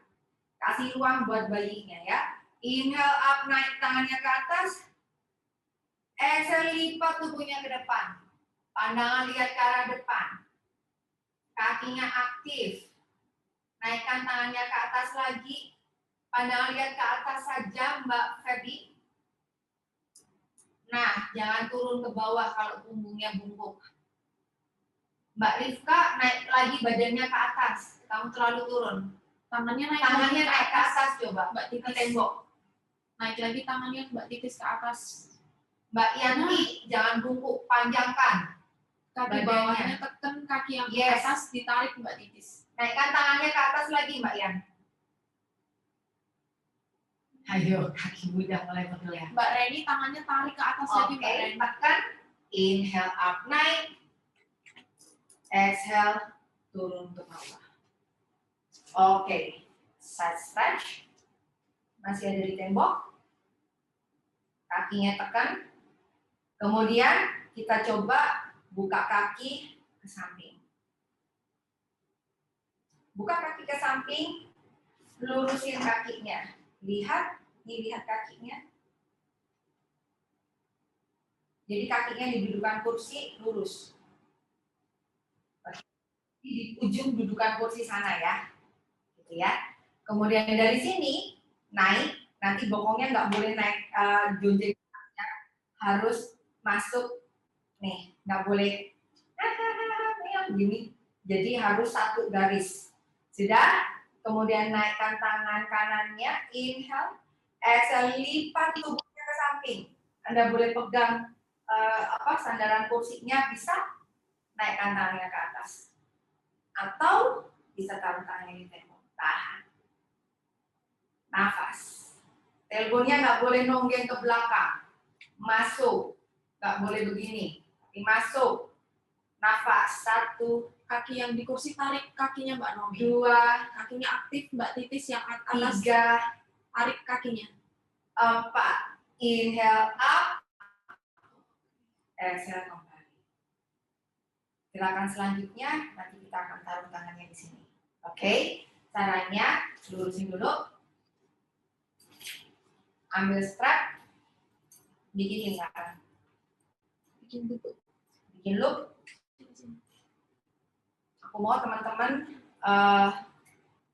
Kasih ruang buat bayinya ya. Inhale up, naik tangannya ke atas. Exhale, lipat tubuhnya ke depan. Pandangan lihat ke arah depan. Kakinya aktif. Naikkan tangannya ke atas lagi. Pandangan lihat ke atas saja, Mbak Feby. Nah, jangan turun ke bawah kalau punggungnya bungkuk. Mbak Rifka, naik lagi badannya ke atas. Kamu terlalu turun. Tangannya naik ke atas coba. Mbak Titis. Ke tembok. Naik lagi tangannya Mbak Titis ke atas. Mbak Yanti, jangan bungkuk, panjangkan. Kaki bawahnya tekan, kaki yang ke atas ditarik Mbak Titis. Naikkan tangannya ke atas lagi Mbak Yan. Ayo, kaki udah mulai pegel ya. Mbak Reni tangannya tarik ke atas lagi Mbak Reni. Tekan. Inhale up, naik. Exhale, turun ke bawah. Oke, side stretch. Masih ada di tembok. Kakinya tekan. Kemudian kita coba buka kaki ke samping. Buka kaki ke samping, lurusin kakinya. Lihat, lihat kakinya. Jadi kakinya di dudukan kursi lurus. Di ujung dudukan kursi sana ya. Gitu ya. Kemudian dari sini naik, nanti bokongnya nggak boleh naik jonjeng, harus masuk nih, nggak boleh begini. Jadi harus satu garis. Sudah? Kemudian naikkan tangan kanannya, inhale, exhale, lipat tubuhnya ke samping. Anda boleh pegang sandaran kursinya, bisa naikkan tangannya ke atas. Atau bisa taruh tangannya di tembok. Tahan. Nafas. Teleponnya nggak boleh nonggeng ke belakang. Masuk. Nggak boleh begini. Tapi masuk. Nafas. 1. Kaki yang di kursi tarik kakinya Mbak Nomi. 2. Kakinya aktif Mbak Titis yang atas. 3. Tarik kakinya. 4. Inhale up. Exhale kembali. Gerakan selanjutnya nanti kita akan taruh tangannya di sini. Oke? Caranya lurusin dulu. Ambil strap. Bikin lingkaran. Bikin loop. Aku mau teman-teman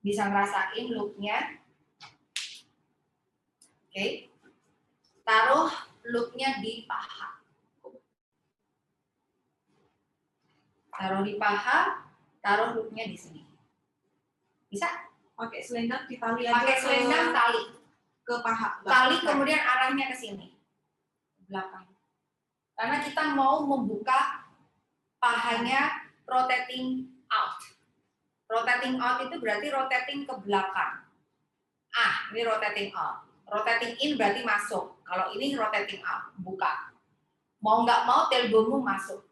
bisa ngerasain loopnya. Oke. Taruh loopnya di paha. Taruh di paha, taruh loopnya di sini. Bisa? Pakai selendang ditali aja. Pakai selendang tali ke paha. Tali kemudian arahnya ke sini. Belakang. Karena kita mau membuka pahanya rotating out. Rotating out itu berarti rotating ke belakang. Ini rotating out. Rotating in berarti masuk. Kalau ini rotating out, buka. Mau nggak mau tailbone-mu masuk.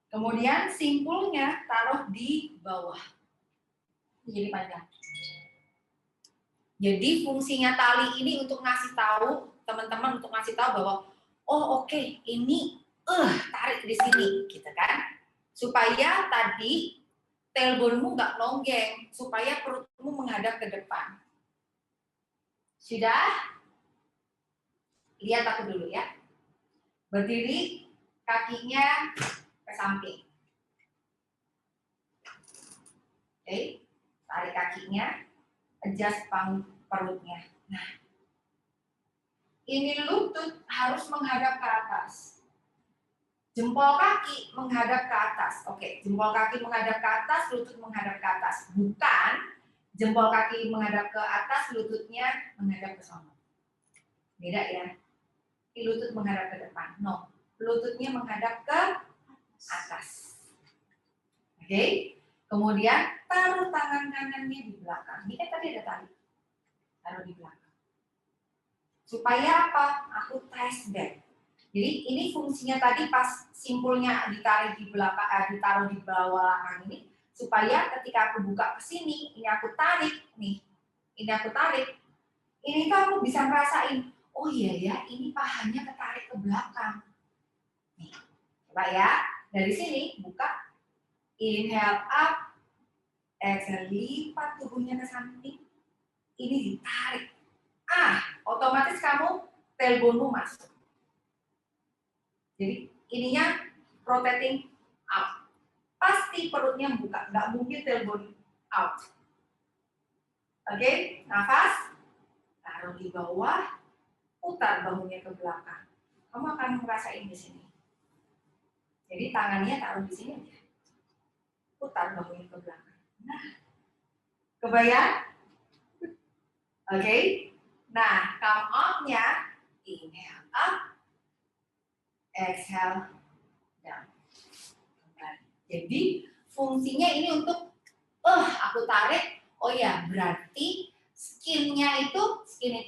Kemudian simpulnya taruh di bawah. Jadi panjang. Jadi fungsinya tali ini untuk ngasih tahu teman-teman, untuk ngasih tahu bahwa oh oke, ini tarik di sini, gitu kan? Supaya tadi tailbone-mu nggak nonggeng, supaya perutmu menghadap ke depan. Sudah? Lihat aku dulu ya. Berdiri, kakinya ke samping. Oke, tarik kakinya, adjust perutnya. Nah, ini lutut harus menghadap ke atas. Jempol kaki menghadap ke atas. Oke, jempol kaki menghadap ke atas, lutut menghadap ke atas. Bukan jempol kaki menghadap ke atas, lututnya menghadap ke sana. Beda ya. Lutut menghadap ke depan. No, lututnya menghadap ke atas. Oke. Kemudian taruh tangan kanannya di belakang. Ini kan tadi ada tali. Taruh di belakang. Supaya apa? Aku ties back. Jadi ini fungsinya tadi pas simpulnya ditarik di belakang, ditaruh di bawah belakang ini, supaya ketika aku buka ke sini, ini aku tarik nih, ini aku tarik, ini tuh aku bisa ngerasain, oh iya ya, ini pahanya ketarik ke belakang. Nih, coba ya, dari sini buka, inhale up, exhale lipat tubuhnya ke samping, ini ditarik, otomatis kamu tailbone-mu masuk. Jadi ininya rotating out. Pasti perutnya buka, nggak mungkin tailbone out. Oke, nafas, taruh di bawah, putar bahunya ke belakang. Kamu akan merasain di sini. Jadi tangannya taruh di sini aja. Putar bahunya ke belakang. Nah, kebayang? Oke. Nah, come up-nya, inhale up, exhale down. Jadi fungsinya ini untuk aku tarik, oh ya berarti skin itu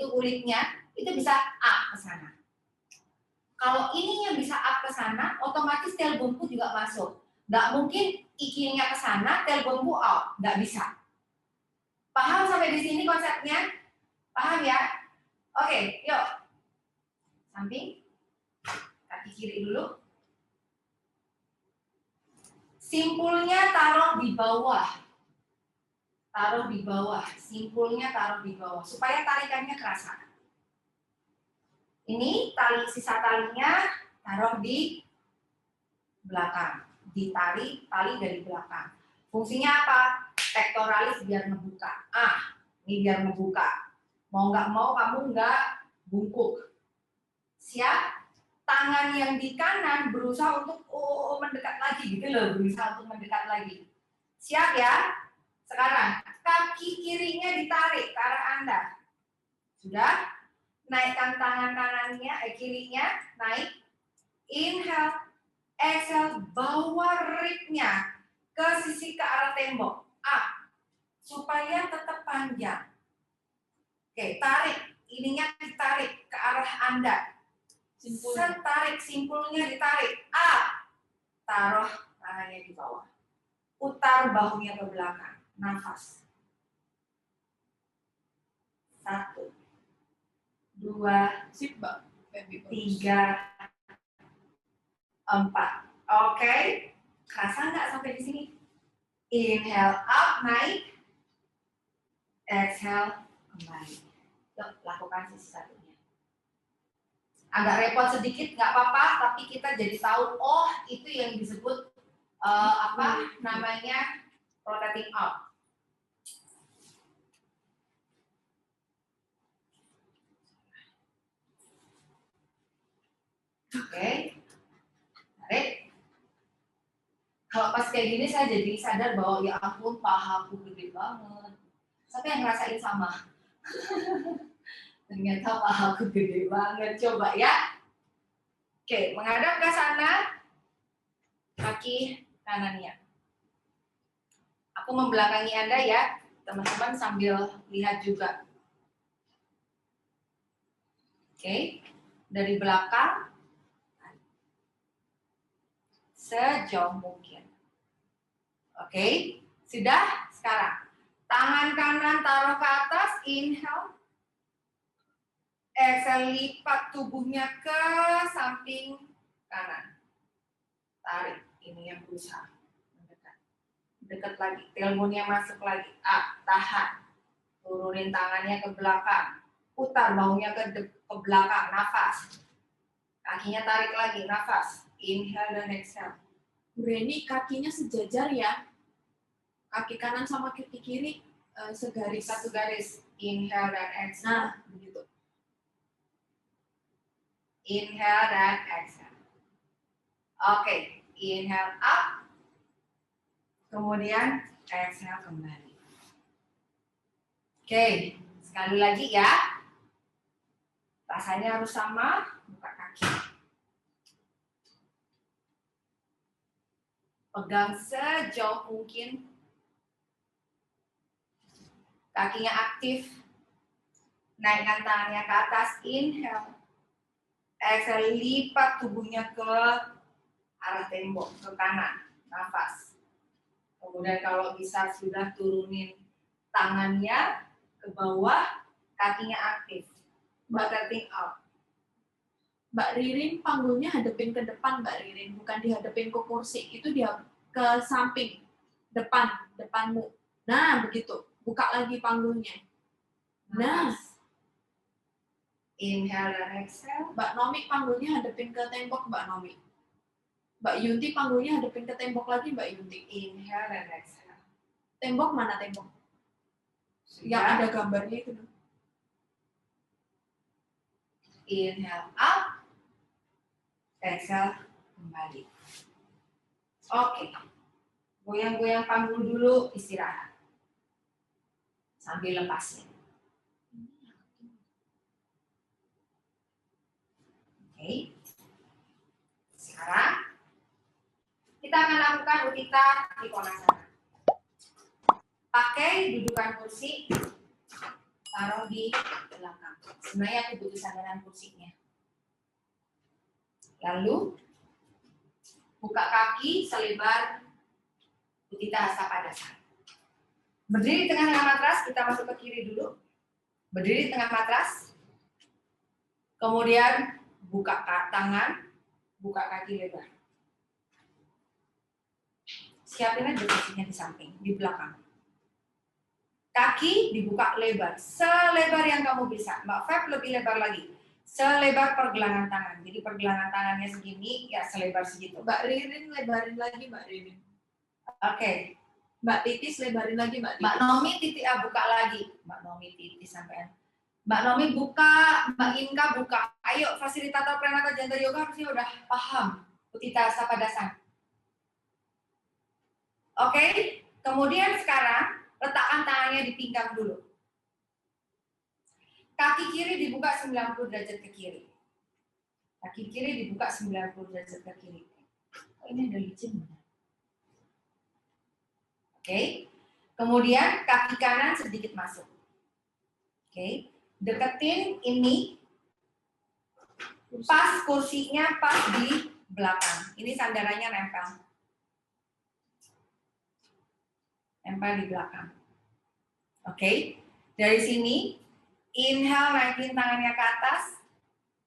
kulitnya itu bisa up ke sana. Kalau ininya bisa up ke sana, otomatis tailbone-ku juga masuk. Nggak mungkin kirinya ke sana, tailbone-ku out, nggak bisa. Paham sampai di sini konsepnya? Paham ya? Oke, yuk. Samping, kaki kiri dulu. Simpulnya taruh di bawah. Taruh di bawah. Simpulnya taruh di bawah. Supaya tarikannya kerasa. Ini sisa talinya taruh di belakang. Ditarik tali dari belakang. Fungsinya apa? Pectoralis biar ngebuka. Ini biar ngebuka. Mau nggak mau kamu nggak bungkuk. Siap? Tangan yang di kanan berusaha untuk mendekat lagi gitu loh, berusaha untuk mendekat lagi. Siap ya? Sekarang kaki kirinya ditarik ke arah Anda. Sudah? Naikkan tangan kirinya, naik. Inhale, exhale, bawa ribnya ke sisi ke arah tembok. Supaya tetap panjang. Oke, tarik. Ininya ditarik ke arah Anda. Tarik, simpulnya ditarik. Taruh tangannya di bawah. Putar bahunya ke belakang. Nafas. 1, 2, 3, 4. Oke. Kerasa nggak sampai di sini? Inhale up, naik. Exhale, kembali. Yuk, lakukan sisi satunya. Agak repot sedikit, nggak apa-apa, tapi kita jadi tahu, itu yang disebut rotating out. Oke, tarik. Kalau pas kayak gini saya jadi sadar bahwa ya ampun pahaku gede banget. Siapa yang ngerasain sama? Ternyata pahaku gede banget. Coba ya. Oke, menghadap ke sana. Kaki kanannya. Aku membelakangi Anda ya. Teman-teman sambil lihat juga. Oke, dari belakang. Sejauh mungkin. Oke, sudah? Sekarang tangan kanan taruh ke atas, inhale. Exhale, lipat tubuhnya ke samping kanan. Tarik, ini yang berusaha mendekat. Dekat lagi, tailbone-nya masuk lagi. Tahan. Turunin tangannya ke belakang. Putar bahunya ke belakang, nafas. Kakinya tarik lagi, nafas. Inhale dan exhale. Bu Reni, kakinya sejajar ya? Kaki kanan sama kaki kiri segaris. Satu garis. Inhale dan exhale. Nah, begitu. Inhale dan exhale. Oke, inhale up. Kemudian exhale kembali. Oke, sekali lagi ya. Rasanya harus sama, buka kaki. Pegang sejauh mungkin. Kakinya aktif. Naikkan tangannya ke atas. Inhale. Exhale, lipat tubuhnya ke arah tembok, ke kanan. Nafas. Kemudian kalau bisa sudah turunin tangannya ke bawah, kakinya aktif. Butting out. Mbak Ririn panggungnya hadapin ke depan, Mbak Ririn, bukan dihadapin ke kursi, itu dia ke samping, depanmu. Nah, begitu. Buka lagi panggungnya. Nah, inhale dan exhale. Mbak Nomi panggungnya hadapin ke tembok, Mbak Nomi. Mbak Yunti panggungnya hadapin ke tembok lagi, Mbak Yunti. Inhale dan exhale. Tembok mana tembok? Yang ada gambarnya itu. Inhale up. Exhale kembali. Oke. Goyang-goyang panggung dulu, istirahat. Sambil lepasin. Oke. Sekarang kita akan lakukan Utthita Trikonasana. Pakai dudukan kursi, taruh di belakang. Sebenarnya aku butuh sandaran kursinya. Lalu buka kaki selebar Utthita Sapadasana. Berdiri di tengah matras, kita masuk ke kiri dulu. Berdiri di tengah matras. Kemudian buka tangan, buka kaki lebar. Siapin aja posisinya di samping, di belakang. Kaki dibuka lebar, selebar yang kamu bisa. Mbak Feb lebih lebar lagi. Selebar pergelangan tangan. Jadi pergelangan tangannya segini, ya selebar segitu. Mbak Ririn lebarin lagi, Mbak Ririn. Oke. Mbak Titis lebarin lagi, Mbak Titis. Mbak Nomi titik buka lagi. Mbak Nomi titis sampai. Mbak Nomi buka, Mbak Inka buka. Ayo, fasilitator Pranata Jantar Yoga harusnya udah paham Utthita Sapadasana. Oke, kemudian sekarang letakkan tangannya di pinggang dulu. Kaki kiri dibuka 90 derajat ke kiri. Kaki kiri dibuka 90 derajat ke kiri. Oh, ini ada licin. Oke. Kemudian kaki kanan sedikit masuk. Oke. Deketin ini. Pas kursinya pas di belakang. Ini sandarannya nempel. Nempel di belakang. Oke. Dari sini inhale, naikin tangannya ke atas.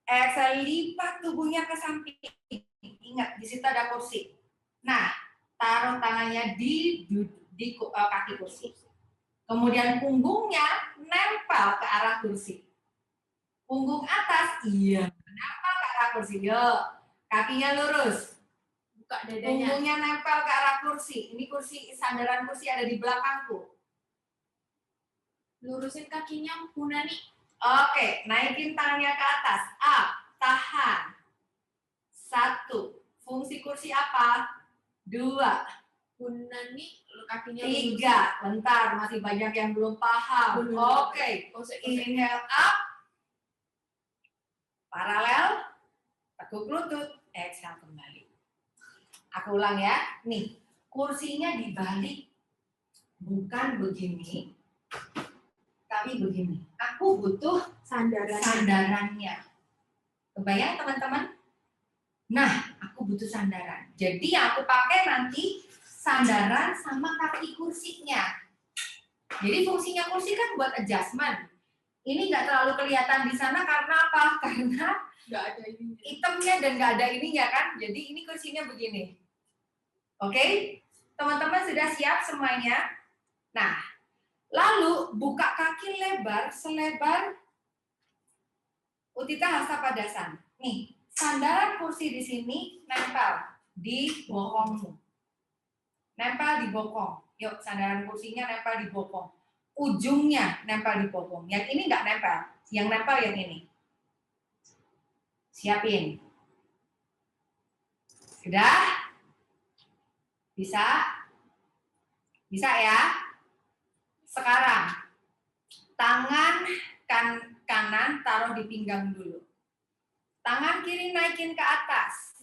Exhale, lipat tubuhnya ke samping. Ingat, di situ ada kursi. Nah, taruh tangannya di kaki kursi. Kemudian punggungnya nempel ke arah kursi. Punggung atas, iya. Nempel ke arah kursi. Yuk, kakinya lurus. Buka dadanya. Punggungnya nempel ke arah kursi. Ini kursi, sandaran kursi ada di belakangku. Lurusin kakinya, Bu Nani. Oke, naikin tangannya ke atas. Up, tahan. 1. Fungsi kursi apa? 2. Bu Nani, kakinya 3. Bentar, masih banyak yang belum paham. Oke, inhale up. Paralel. Tekuk lutut. Exhale kembali. Aku ulang ya. Nih, kursinya dibalik. Bukan begini. Tapi begini, aku butuh sandarannya. Kebayang teman-teman? Nah, aku butuh sandaran. Jadi yang aku pakai nanti sandaran sama kaki kursinya. Jadi fungsinya kursi kan buat adjustment. Ini nggak terlalu kelihatan di sana karena apa? Karena nggak ada ininya. Hitamnya dan nggak ada ininya kan. Jadi ini kursinya begini. Oke? Teman-teman sudah siap semuanya? Nah, lalu buka kaki lebar selebar Utthita Sapadasana. Nih, sandaran kursi di sini nempel di bokongmu. Nempel di bokong. Yuk, sandaran kursinya nempel di bokong. Ujungnya nempel di bokong. Yang ini nggak nempel. Yang nempel yang ini. Siapin. Sudah? Bisa? Bisa ya? Sekarang, tangan kanan taruh di pinggang dulu. Tangan kiri naikin ke atas.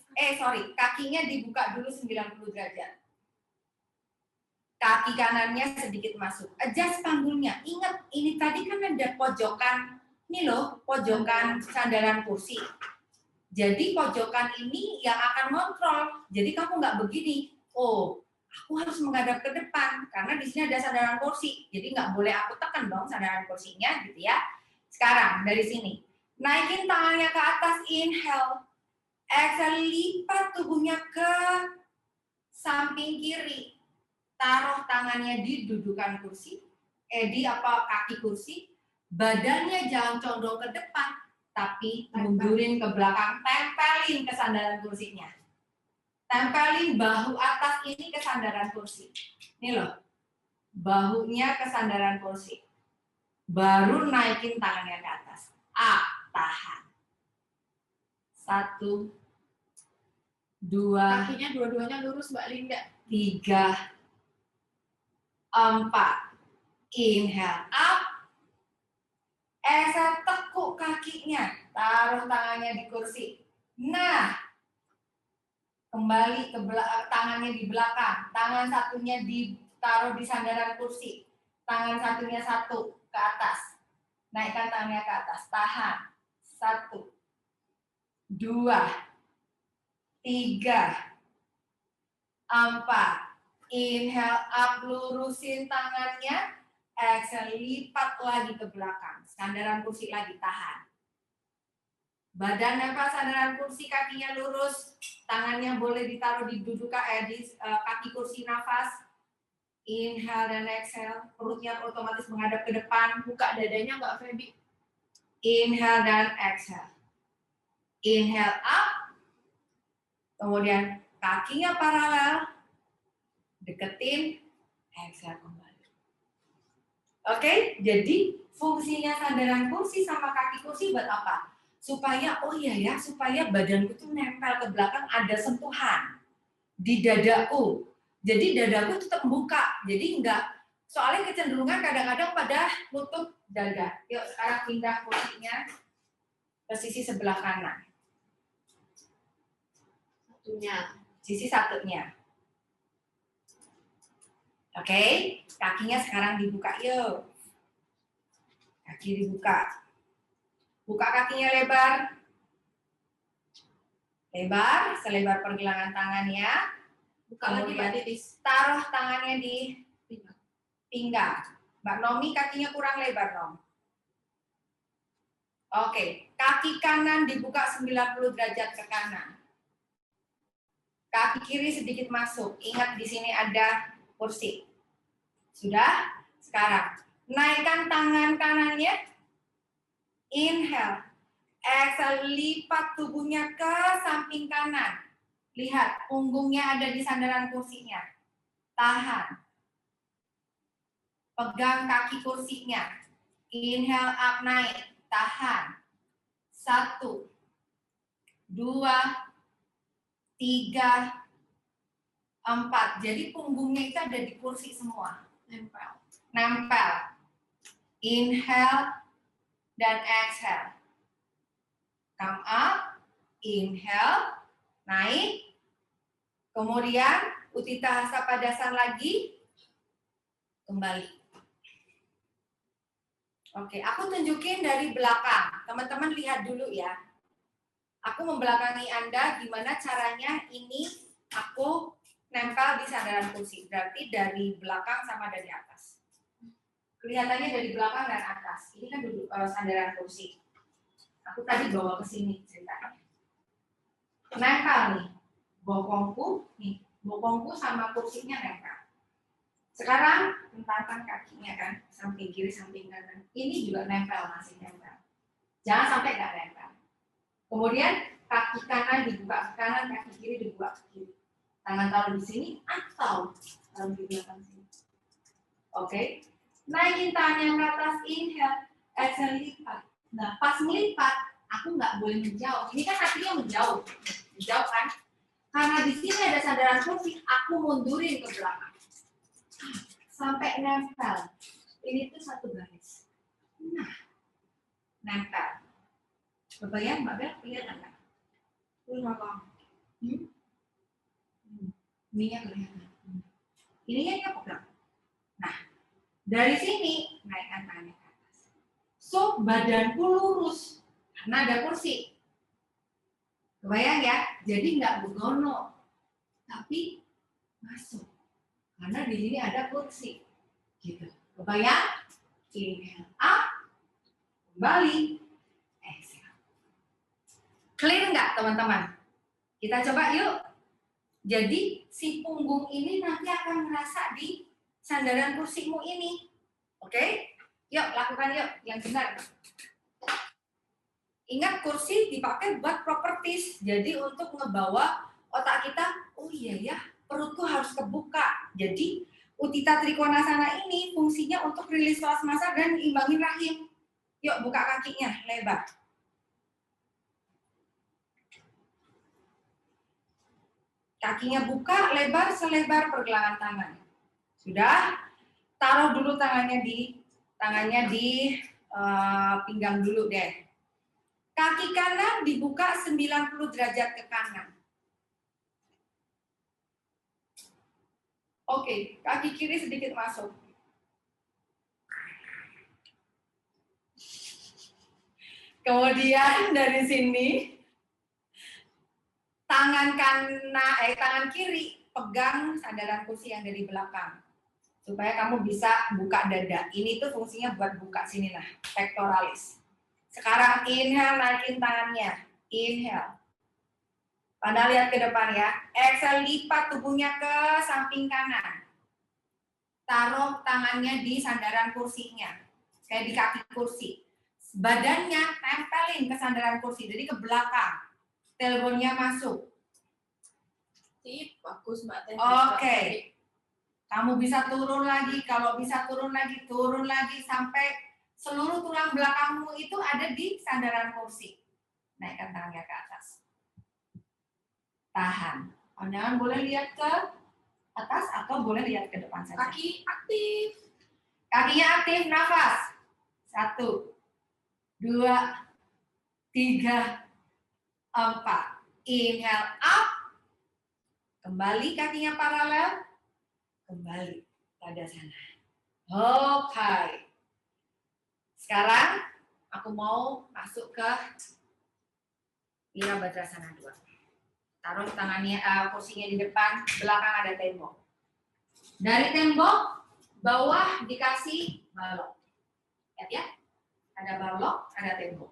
Kakinya dibuka dulu 90 derajat. Kaki kanannya sedikit masuk. Adjust panggulnya. Ingat, ini tadi kan ada pojokan, ini loh, pojokan sandaran kursi. Jadi pojokan ini yang akan kontrol. Jadi kamu nggak begini, oh, aku harus menghadap ke depan, karena di sini ada sandaran kursi. Jadi nggak boleh aku tekan dong sandaran kursinya, gitu ya. Sekarang, dari sini. Naikin tangannya ke atas, inhale. Exhale, lipat tubuhnya ke samping kiri. Taruh tangannya di dudukan kursi, di kaki kursi, badannya jangan condong ke depan, tapi mundurin ke belakang, tempelin ke sandaran kursinya. Tempelin bahu atas ini ke sandaran kursi. Ini loh, bahunya ke sandaran kursi. Baru naikin tangannya ke atas. Tahan. 1, 2, kakinya dua-duanya lurus Mbak Linda. 3, 4, inhale up, exhale tekuk kakinya, taruh tangannya di kursi. Nah, kembali ke tangannya di belakang, tangan satunya ditaruh di sandaran kursi, tangan satunya satu ke atas, naikkan tangannya ke atas, tahan. 1, 2, 3, 4. Inhale up, lurusin tangannya. Exhale, lipat lagi ke belakang. Sandaran kursi lagi, tahan. Badan nempel sandaran kursi, kakinya lurus. Tangannya boleh ditaruh di kaki kursi, nafas. Inhale dan exhale. Perutnya otomatis menghadap ke depan. Buka dadanya Mbak Feby. Inhale dan exhale. Inhale up. Kemudian kakinya paralel. Deketin, exhale kembali. Oke, jadi fungsinya sandaran kursi sama kaki kursi buat apa? Supaya, supaya badanku tuh nempel ke belakang, ada sentuhan di dadaku. Jadi dadaku tetap buka, jadi enggak. Soalnya kecenderungan kadang-kadang pada nutup dada. Yuk sekarang pindah kursinya ke sisi sebelah kanan. Sisi satunya. Oke, kakinya sekarang dibuka, yuk. Kaki dibuka. Buka kakinya lebar. Lebar, selebar pergelangan tangannya. Buka lagi Mbak Titis. Taruh tangannya di pinggang. Mbak Nomi kakinya kurang lebar, Nom. Oke, kaki kanan dibuka 90 derajat ke kanan. Kaki kiri sedikit masuk. Ingat di sini ada kursi. Sudah? Sekarang naikkan tangan kanannya. Inhale. Exhale, lipat tubuhnya ke samping kanan. Lihat, punggungnya ada di sandaran kursinya. Tahan. Pegang kaki kursinya. Inhale up, naik. Tahan. 1, 2, 3, 4. Jadi punggungnya itu ada di kursi semua. Nempel. Inhale dan exhale. Come up. Inhale. Naik. Kemudian Utthita Hasta Padasana lagi. Kembali. Oke, aku tunjukin dari belakang. Teman-teman lihat dulu ya. Aku membelakangi Anda gimana caranya ini aku nempel di sandaran kursi. Berarti dari belakang sama dari atas. Kelihatannya dari belakang dan atas. Ini kan duduk sandaran kursi. Aku tadi bawa ke sini ceritanya. Nempel nih. Bokongku sama kursinya nempel. Sekarang hentangkan kakinya kan, samping kiri, samping kanan. Ini juga nempel, masih nempel. Jangan sampai nggak nempel. Kemudian kaki kanan dibuka ke kanan, kaki kiri dibuka ke kiri. Tangan taruh di sini atau taruh di belakang sini. Oke. Naikin tangannya ke atas, inhale, exhale, lipat. Nah, pas melipat, aku nggak boleh menjauh. Ini kan kakinya menjauh kan? Karena di sini ada sandaran kursi, aku mundurin ke belakang. Sampai nempel. Ini tuh satu garis. Nah, nempel. Kebayang Mbak Bel, kelihatan nggak? Belakang. Ininya kelihatan. Ininya dia pegang. Dari sini, naikkan tangannya ke atas. So, badanku lurus, karena ada kursi. Kebayang ya? Jadi nggak begono, tapi masuk. Karena di sini ada kursi. Gitu. Kebayang? Inhale up, kembali, exhale. Clear nggak teman-teman? Kita coba yuk. Jadi si punggung ini nanti akan merasa di sandaran kursimu ini. Oke? Yuk, lakukan yuk yang benar. Ingat kursi dipakai buat properties. Jadi untuk ngebawa otak kita, oh iya ya, perutku harus kebuka. Jadi Utthita Trikonasana ini fungsinya untuk rilis plasmasa dan imbangin rahim. Yuk, buka kakinya lebar. Kakinya buka lebar selebar pergelangan tangan. Sudah? Taruh dulu tangannya di pinggang dulu deh. Kaki kanan dibuka 90 derajat ke kanan. Oke, kaki kiri sedikit masuk. Kemudian dari sini tangan kiri pegang sandaran kursi yang dari belakang supaya kamu bisa buka dada. Ini tuh fungsinya buat buka sini nah, pectoralis. Sekarang inhale, naikin tangannya. Inhale. Pada lihat ke depan ya. Exhale, lipat tubuhnya ke samping kanan. Taruh tangannya di sandaran kursinya. Kayak di kaki kursi. Badannya tempelin ke sandaran kursi, jadi ke belakang. Tailbone-nya masuk. Sip, bagus Mbak Teh. Oke. Kamu bisa turun lagi, kalau bisa turun lagi sampai seluruh tulang belakangmu itu ada di sandaran kursi. Naikkan tangannya ke atas. Tahan. Pandangan boleh lihat ke atas atau boleh lihat ke depan saja. Kaki aktif. Kakinya aktif, nafas. 1, 2, 3, 4. Inhale up. Kembali kakinya paralel. Kembali pada sana. Oke. Sekarang aku mau masuk ke Wirabhadrasana 2. Taruh tangannya, kursinya di depan, belakang ada tembok. Dari tembok, bawah dikasih balok. Lihat ya, ada balok, ada tembok.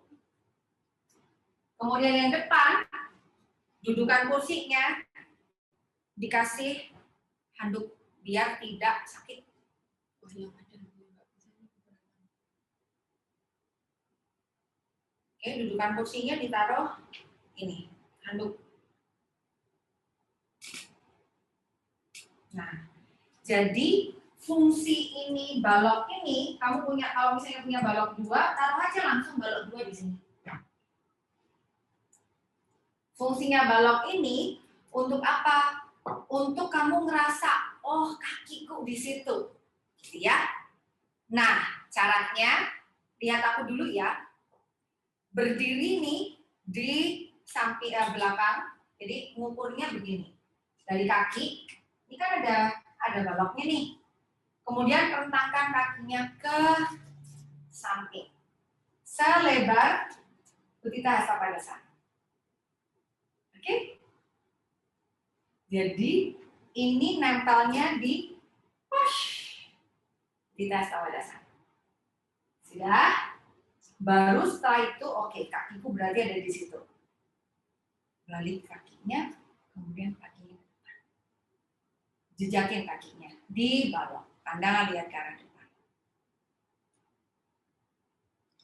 Kemudian yang depan, dudukan kursinya dikasih handuk biar tidak sakit. Oke, dudukan kursinya ditaruh ini, handuk. Nah, jadi fungsi ini, balok ini, kamu punya, kalau misalnya punya balok 2, taruh aja langsung balok 2 di sini. Fungsinya balok ini untuk apa? Untuk kamu ngerasa, oh kakiku di situ, gitu ya. Nah, caranya, lihat aku dulu ya. Berdiri nih di samping belakang, jadi ngukurnya begini. Dari kaki, ini kan ada baloknya nih. Kemudian rentangkan kakinya ke samping. Selebar Utthita Hasta Padasana. Oke? Jadi ini nempelnya di push Utthita Hasta Padasana. Sudah? Baru setelah itu, oke, kakiku berarti ada di situ. Balik kakinya, kemudian kakinya. Jejakin kakinya di balok. Pandangan lihat ke arah depan.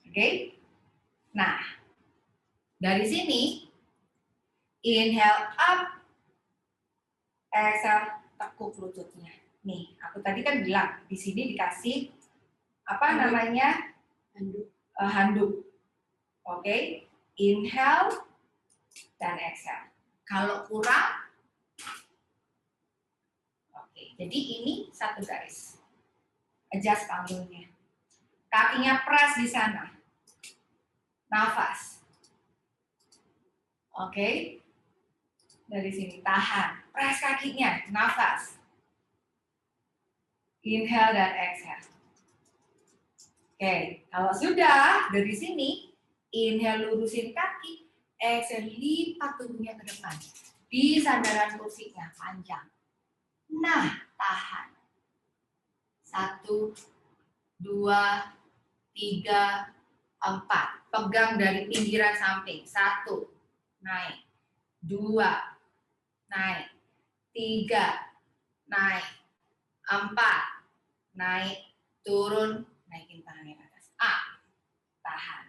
Oke? Nah, dari sini, inhale up, exhale, tekuk lututnya. Nih, aku tadi kan bilang, di sini dikasih, apa namanya? Handuk. Oke? Inhale, dan exhale. Kalau kurang, oke, jadi ini satu garis. Adjust panggungnya. Kakinya press di sana. Nafas. Oke. Dari sini tahan. Press kakinya, nafas. Inhale dan exhale. Oke, kalau sudah dari sini, inhale lurusin kaki, exhale lipat tubuhnya ke depan. Di sandaran kursinya panjang. Nah, tahan. 1, 2, 3, 4. Pegang dari pinggiran samping. 1, naik. 2, naik. 3, naik. 4, naik. Turun, naikin tangannya ke atas. Tahan.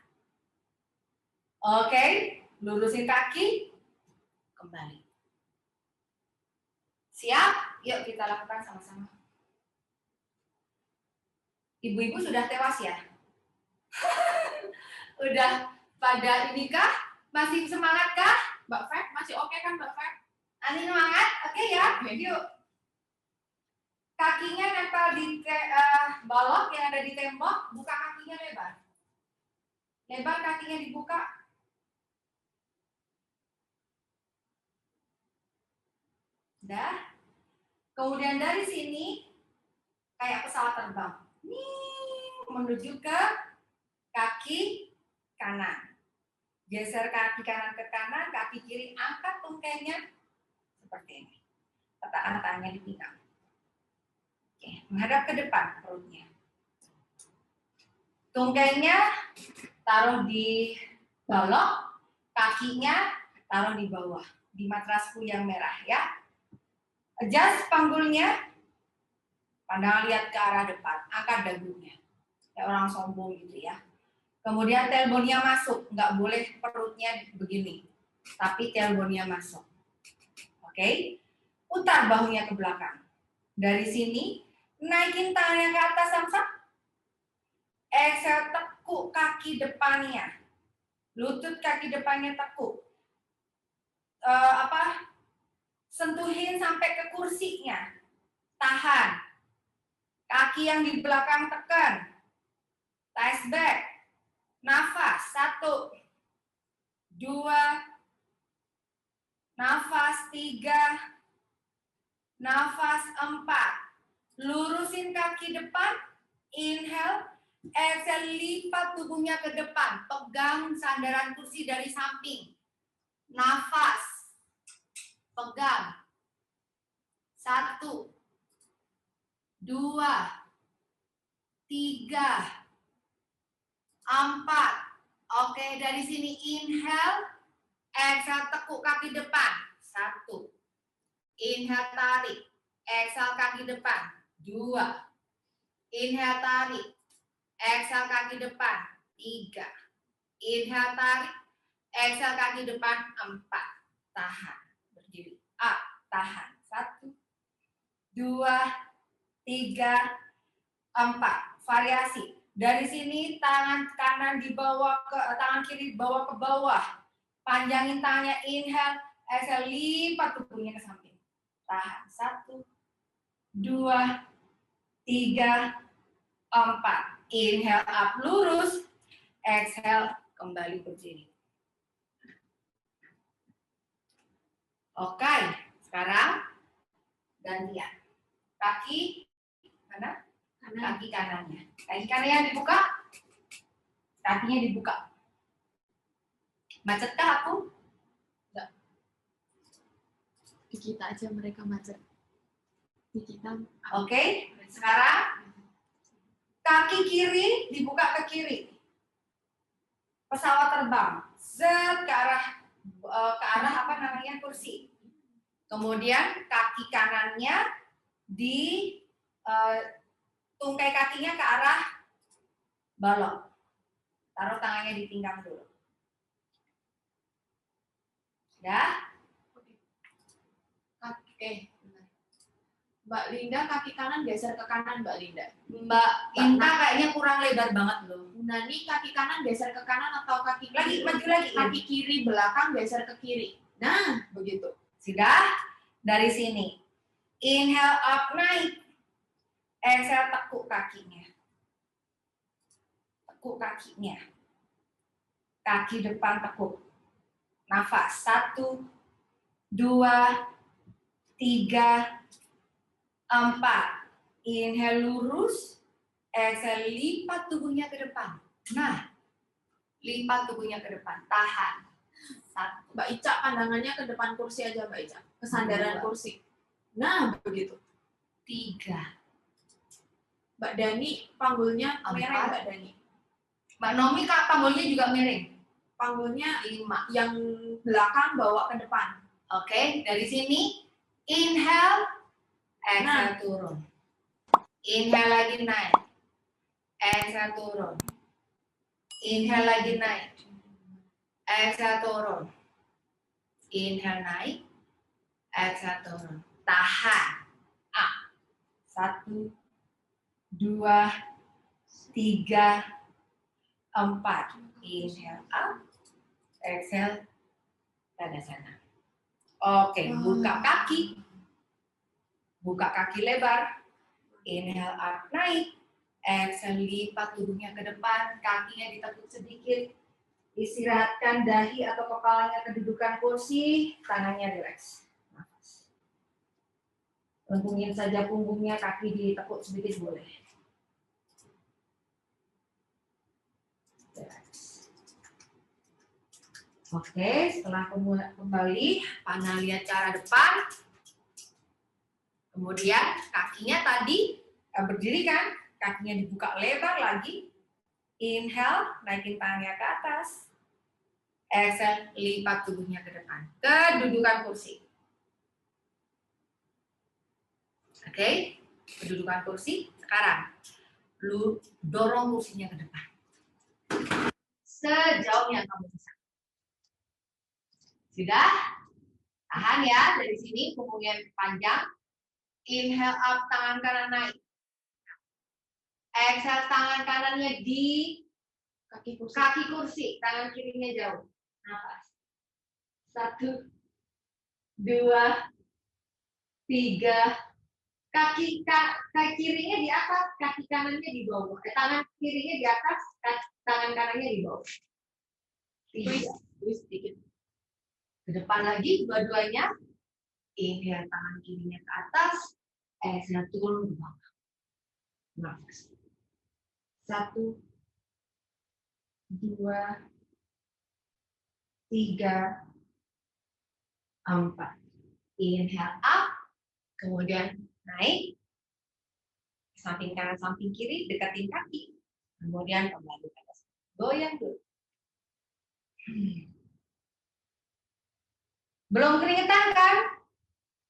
Oke, lurusin kaki, kembali. Siap? Yuk kita lakukan sama-sama. Ibu-ibu sudah tewas ya? Udah pada inikah? Masih semangat kah? Mbak Feb, masih oke kan Mbak Feb? Ani semangat? Oke ya? Yuk. Kakinya nempel di balok yang ada di tembok, buka kakinya lebar. Lebar kakinya dibuka. Udah. Kemudian dari sini kayak pesawat terbang. Menuju ke kaki kanan. Geser kaki kanan ke kanan, kaki kiri angkat tungkainya seperti ini. Letakkan tangannya di pinggang. Oke, menghadap ke depan perutnya. Tungkainya taruh di balok, kakinya taruh di bawah, di matrasku yang merah ya. Adjust panggulnya, pandangan lihat ke arah depan, angkat dagunya. Kayak orang sombong gitu ya. Kemudian tailbone-nya masuk, nggak boleh perutnya begini, tapi tailbone-nya masuk. Oke, putar bahunya ke belakang. Dari sini, naikin tangannya ke atas samsak. Exhale, tekuk kaki depannya. Lutut kaki depannya tekuk. Sentuhin sampai ke kursinya. Tahan. Kaki yang di belakang tekan. Ties back. Nafas. 1, 2, nafas 3, nafas 4. Lurusin kaki depan. Inhale. Exhale, lipat tubuhnya ke depan. Pegang sandaran kursi dari samping. Nafas. Pegang. 1, 2, 3, 4. Oke, dari sini inhale. Exhale, tekuk kaki depan. 1. Inhale, tarik. Exhale, kaki depan. 2. Inhale, tarik. Exhale, kaki depan. 3. Inhale, tarik. Exhale, kaki depan. 4. Tahan. Berdiri. Tahan. 1, 2, 3, 4. Variasi. Dari sini tangan kanan dibawa ke tangan kiri dibawa ke bawah. Panjangin tangannya, inhale, exhale, lipat tubuhnya ke samping. Tahan. 1, 2, 3, 4. Inhale up lurus, exhale kembali berdiri. Oke, sekarang gantian. Kaki mana? Kaki kanannya. Kaki kanannya dibuka. Kakinya dibuka. Macetkah aku? Enggak. Di kita aja mereka macet. Di kita. Oke, sekarang kaki kiri dibuka ke kiri. Pesawat terbang. Zet ke arah kursi. Kemudian kaki kanannya di tungkai kakinya ke arah balok. Taruh tangannya di pinggang dulu. Ya. Oke. Mbak Linda kaki kanan geser ke kanan Mbak Linda. Mbak Inta kayaknya kurang lebar banget loh. Nani kaki kanan geser ke kanan atau kaki lagi maju lagi. Kaki kiri belakang geser ke kiri. Nah, begitu. Sudah? Dari sini. Inhale up naik. Exhale tekuk kakinya. Tekuk kakinya. Kaki depan tekuk. Nafas. 1, 2, 3, 4. Inhale lurus. Exhale, lipat tubuhnya ke depan. Nah, lipat tubuhnya ke depan. Tahan. 1, Mbak Ica pandangannya ke depan kursi aja Mbak Ica. Kesandaran 2, kursi. Nah, begitu. 3, Mbak Dani panggulnya 4. miring Mbak Dani. Mbak Nomi Kak panggulnya juga miring. Panggulnya 5. yang belakang bawa ke depan. Oke, dari sini inhale, exhale turun. Inhale lagi naik. Exhale turun. Inhale lagi naik. Exhale turun. Inhale naik. Exhale turun. Tahan. 1, 2, 3, 4. Inhale up. Exhale. Pada sana. Oke, buka kaki. Buka kaki lebar. Inhale up, naik. Exhale, lipat tubuhnya ke depan. Kakinya ditekuk sedikit. Istirahatkan dahi atau kepalanya kedudukan kursi. Tangannya rileks. Nafas. Lengkungin saja punggungnya, kaki ditekuk sedikit boleh. Oke, setelah kembali, Pana lihat cara depan. Kemudian kakinya tadi berdiri kan, kakinya dibuka lebar lagi. Inhale, naikin tangannya ke atas. Exhale, lipat tubuhnya ke depan. Kedudukan kursi. Oke, kedudukan kursi. Sekarang, lu dorong kursinya ke depan. Sejauh yang kamu bisa. Sudah? Tahan ya, dari sini punggungnya panjang. Inhale up, tangan kanan naik. Exhale, tangan kanannya di kaki kursi. Tangan kirinya jauh. Nafas. 1, 2, 3. Kaki kirinya di atas, kaki kanannya di bawah. Tangan kirinya di atas, tangan kanannya di bawah. 3. Twist sedikit. Ke depan lagi, dua-duanya. Inhale, tangan kirinya ke atas. Exhale, turun ke bawah. Nafas. 1, 2, 3, 4. Inhale up, kemudian naik. Samping kanan, samping kiri, dekatin kaki. Kemudian kembali ke atas. Goyang dulu. Belum keringetan kan?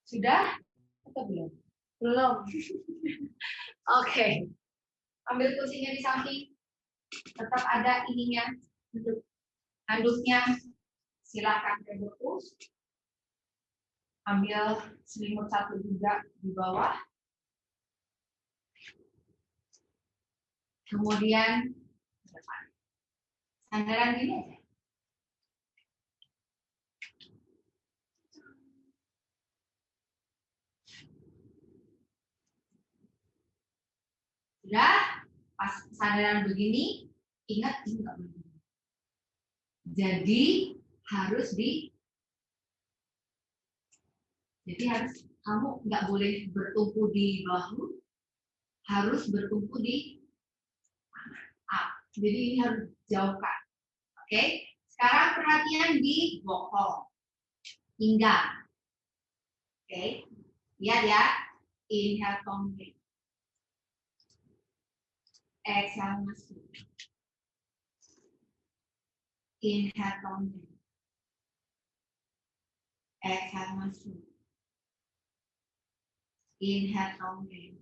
Sudah? Atau belum? Belum. Oke. Ambil kursinya di samping. Tetap ada ininya. Handuknya. Silakan rebus. Ambil selimut satu juga di bawah. Kemudian ke depan. Sandaran gini aja. Sudah? Pas sandaran begini, ingat ini nggak begini. Jadi harus kamu nggak boleh bertumpu di bahu, harus bertumpu di jadi ini harus jauhkan. Oke? Sekarang perhatian di bokong, pinggang. Oke? Lihat ya. Inhale tonggeng. Exhale masuk. Inhale tonggeng. Exhale masuk. Inhale tonggeng.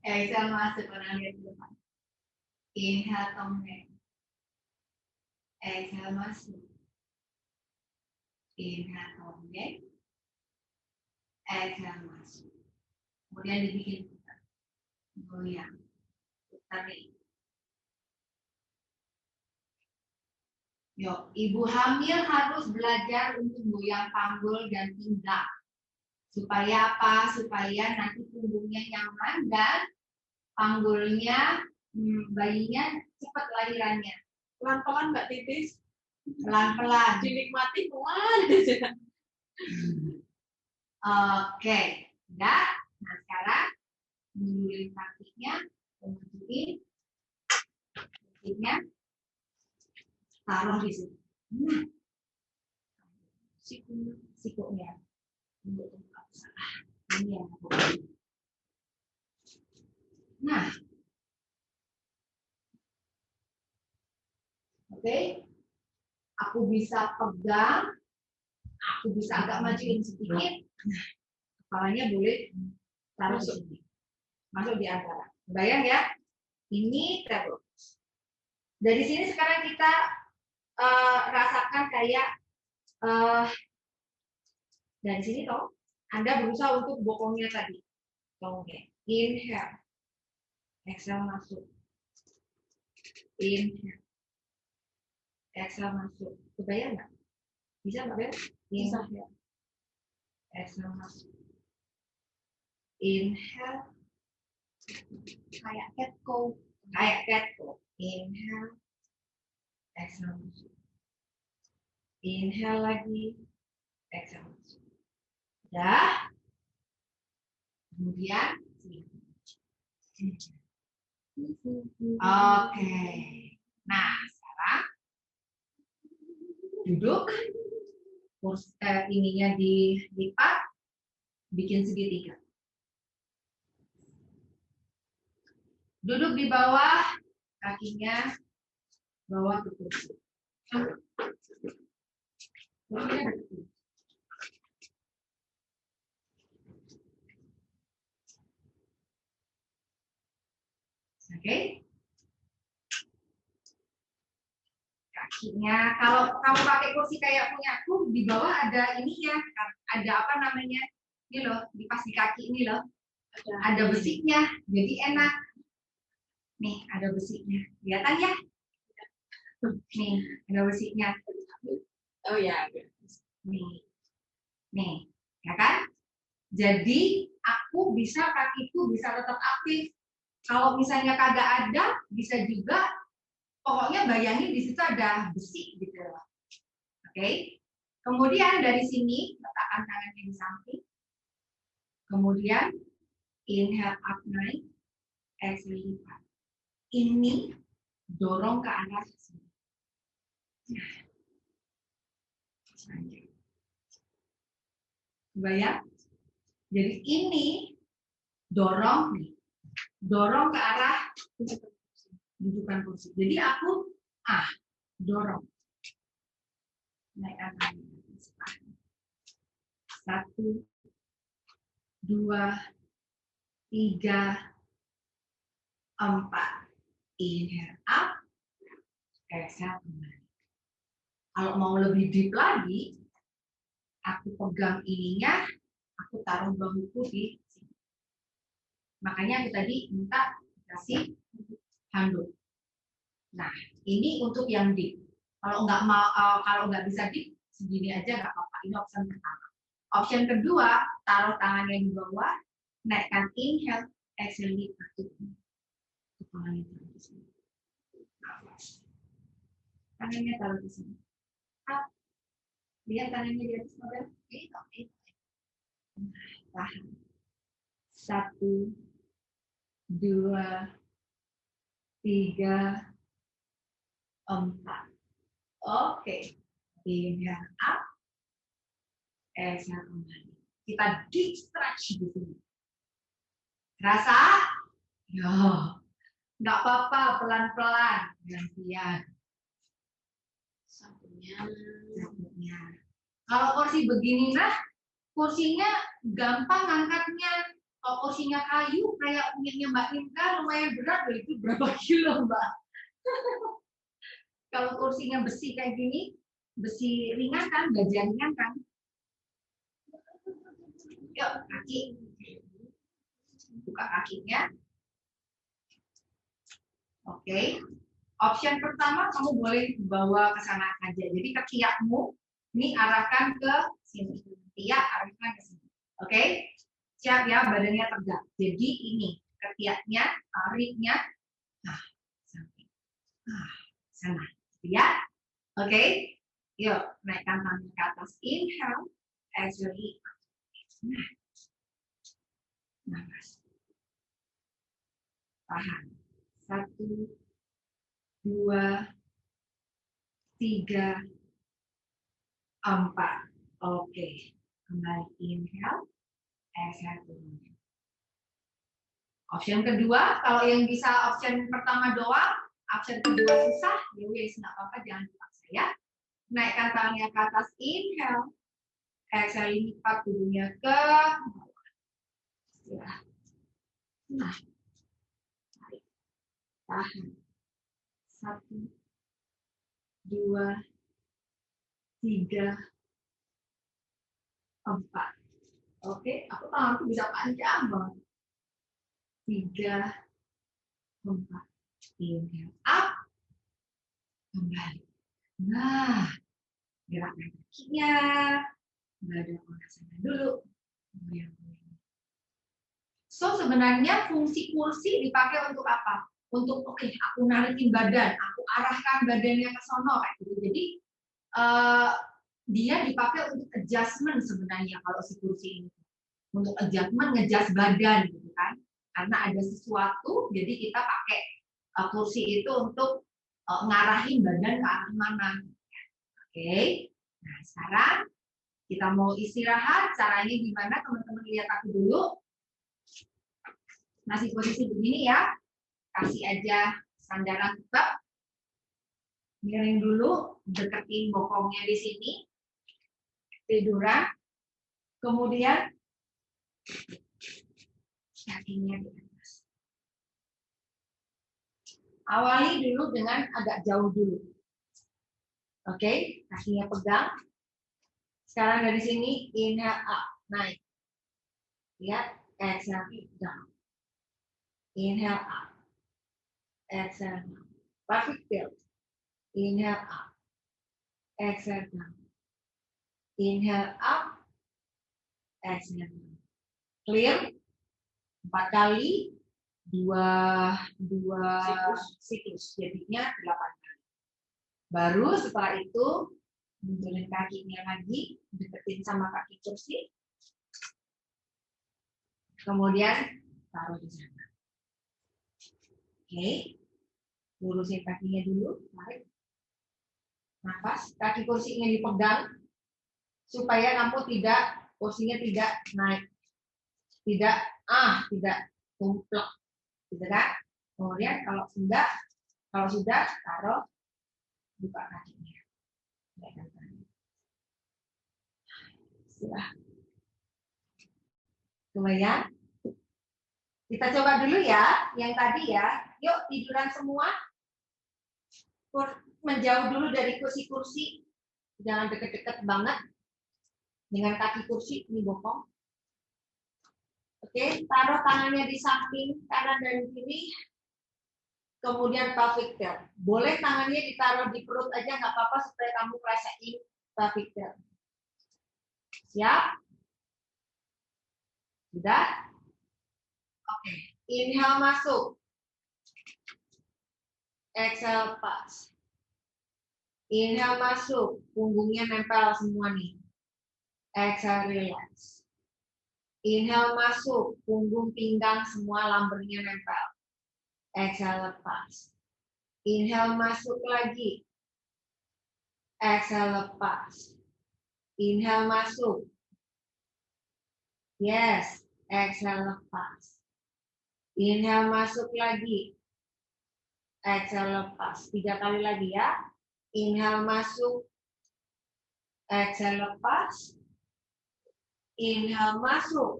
Exhale masuk, pernah lihat di depan. Inhale tonggeng. Exhale masuk. Inhale tonggeng. Exhale masuk. Kemudian dibikin putar. Goyang. Tarik. Yuk, ibu hamil harus belajar untuk goyang panggul dan pinggang. Supaya apa? Supaya nanti punggungnya nyaman dan panggulnya, bayinya cepat lahirannya. Pelan-pelan Mbak Titis. Pelan-pelan. Dinikmati pelan aja. Oke. Enggak? Nah sekarang mundurin kakinya, majuin, kakinya, taruh di sini. Nah, sikunya, ini yang aku. Nah, oke, aku bisa pegang, aku bisa agak majuin sedikit. Nah, kepalanya boleh taruh di sini, masuk di antara. Bayang ya, ini treble. Dari sini sekarang kita rasakan kayak dari sini toh, Anda berusaha untuk bokongnya tadi. Oke, inhale, exhale masuk, inhale, exhale masuk. Kebayang nggak? Bisa nggak Bel? Bisa. Inhale, exhale masuk, inhale, Kayak cat cow. kayak cat cow. Inhale, exhale masuk, inhale lagi, exhale masuk. Dah. Kemudian sini. Oke. Nah, sekarang duduk. Ininya dilipat, bikin segitiga. Duduk di bawah, kakinya bawa ke kursi. Oke. Kakinya, kalau kamu pakai kursi kayak punya aku, di bawah ada ininya, ada apa namanya? Ini loh, di pas di kaki ini loh. Ada besinya, jadi enak. Nih, ada besinya. Kelihatan ya? Nih, ada besinya. Oh ya. Nih. Nih, ya kan? Jadi aku bisa, kakiku bisa tetap aktif. Kalau misalnya kagak ada, bisa juga. Pokoknya bayangin di situ ada besi gitu. Oke. Kemudian dari sini letakkan tangannya di samping. Kemudian inhale up naik, exhale lipat. Ini dorong ke arah sini. Bayang? Jadi ini dorong nih. Dorong ke arah dudukan kursi. Jadi aku dorong. Naikkan tangan. 1, 2, 3, 4. Inhale up, exhale kembali. Kalau mau lebih deep lagi, aku pegang ininya, aku taruh bahuku di sini. Makanya aku tadi minta kasih handuk. Nah, ini untuk yang deep. Kalau nggak bisa deep, segini aja nggak apa-apa. Ini opsi pertama. Opsi kedua, taruh tangannya di bawah, naikkan inhale, exhale lipat. Kepalanya taruh di sini. Tangannya taruh di sini. Lihat tangannya di atas model. Tahan. 1, 2, 3, 4. Oke. Inhale up. Exhale kembali. Kita deep stretch di sini. Rasa? Ya. Nggak apa-apa, pelan-pelan. Gantian. Satunya. Kalau kursi begini, kursinya gampang angkatnya. Kalau kursinya kayu, kayak punyanya Mbak Ninka, lumayan berat loh, itu berapa kilo, Mbak? Kalau kursinya besi kayak gini, besi ringan kan, baja ringan kan. Yuk, kaki. Buka kakinya. Oke. Option pertama, kamu boleh bawa ke sana aja. Jadi ketiakmu, ini arahkan ke sini. Ketiak arahkan ke sini. Oke? Siap ya, badannya tegak. Jadi ini, ketiaknya, tariknya, samping. Sana. Ya? Oke? Yuk, naikkan tangan ke atas. Inhale, exhale. Nah. Tahan. 1, 2, 3, 4. Oke. Kembali inhale, exhale turun. Option kedua, kalau yang bisa option pertama doang, option kedua susah, ya wes nggak apa-apa, jangan dipaksa ya. Naikkan tangannya ke atas, inhale, exhale lipat tubuhnya ke bawah. Istirahat. Nah, tarik, tahan. 1, 2, 3, 4. Oke, aku tanganku bisa panjang banget. 3, 4. Inhale up, kembali. Nah, gerakkan kakinya. Nggak ada pemanasan dulu. So, sebenarnya fungsi kursi dipakai untuk apa? Untuk, oke, aku narikin badan, aku arahkan badannya ke sono, kayak gitu. Jadi, dia dipakai untuk adjustment sebenarnya kalau si kursi ini. Untuk adjustment, ngejust badan, gitu kan. Karena ada sesuatu, jadi kita pakai kursi itu untuk ngarahin badan ke arah mana. Oke, nah sekarang kita mau istirahat. Caranya gimana? Teman-teman lihat aku dulu. Masih posisi begini ya. Kasih aja sandaran tetap. Miring dulu, deketin bokongnya di sini. Tiduran. Kemudian kakinya di atas. Awali dulu dengan agak jauh dulu. Oke, kakinya pegang. Sekarang dari sini inhale up, naik. Lihat, exhale down. Inhale up. Exhale down. Perfect tilt. Inhale up. Exhale down. Inhale up. Exhale down. Clear? 4 kali. 2 siklus. Jadinya 8 kali. Baru setelah itu mundurin kakinya lagi, deketin sama kaki kursi. Kemudian taruh di sana. Oke. Lurusin kakinya dulu, tarik. Nafas, kaki kursinya dipegang supaya kamu kursinya tidak naik. Tidak tumplek. Gitu kan? Kemudian kalau sudah taruh, buka kakinya. Sudah. Kemudian kita coba dulu ya, yang tadi ya. Yuk tiduran semua. Menjauh dulu dari kursi-kursi. Jangan deket-deket banget dengan kaki kursi, ini bokong. Oke, taruh tangannya di samping kanan dan kiri. Kemudian pelvic tilt. Boleh tangannya ditaruh di perut aja, nggak apa-apa supaya kamu rasain pelvic tilt. Siap? Sudah? Oke, inhale masuk. Exhale lepas. Inhale masuk, punggungnya nempel semua nih. Exhale relax. Inhale masuk, punggung pinggang semua lumbarnya nempel. Exhale lepas. Inhale masuk lagi. Exhale lepas. Inhale masuk. Yes, exhale lepas. Inhale masuk lagi. Exhale lepas. 3 kali lagi ya. Inhale masuk. Exhale lepas. Inhale masuk.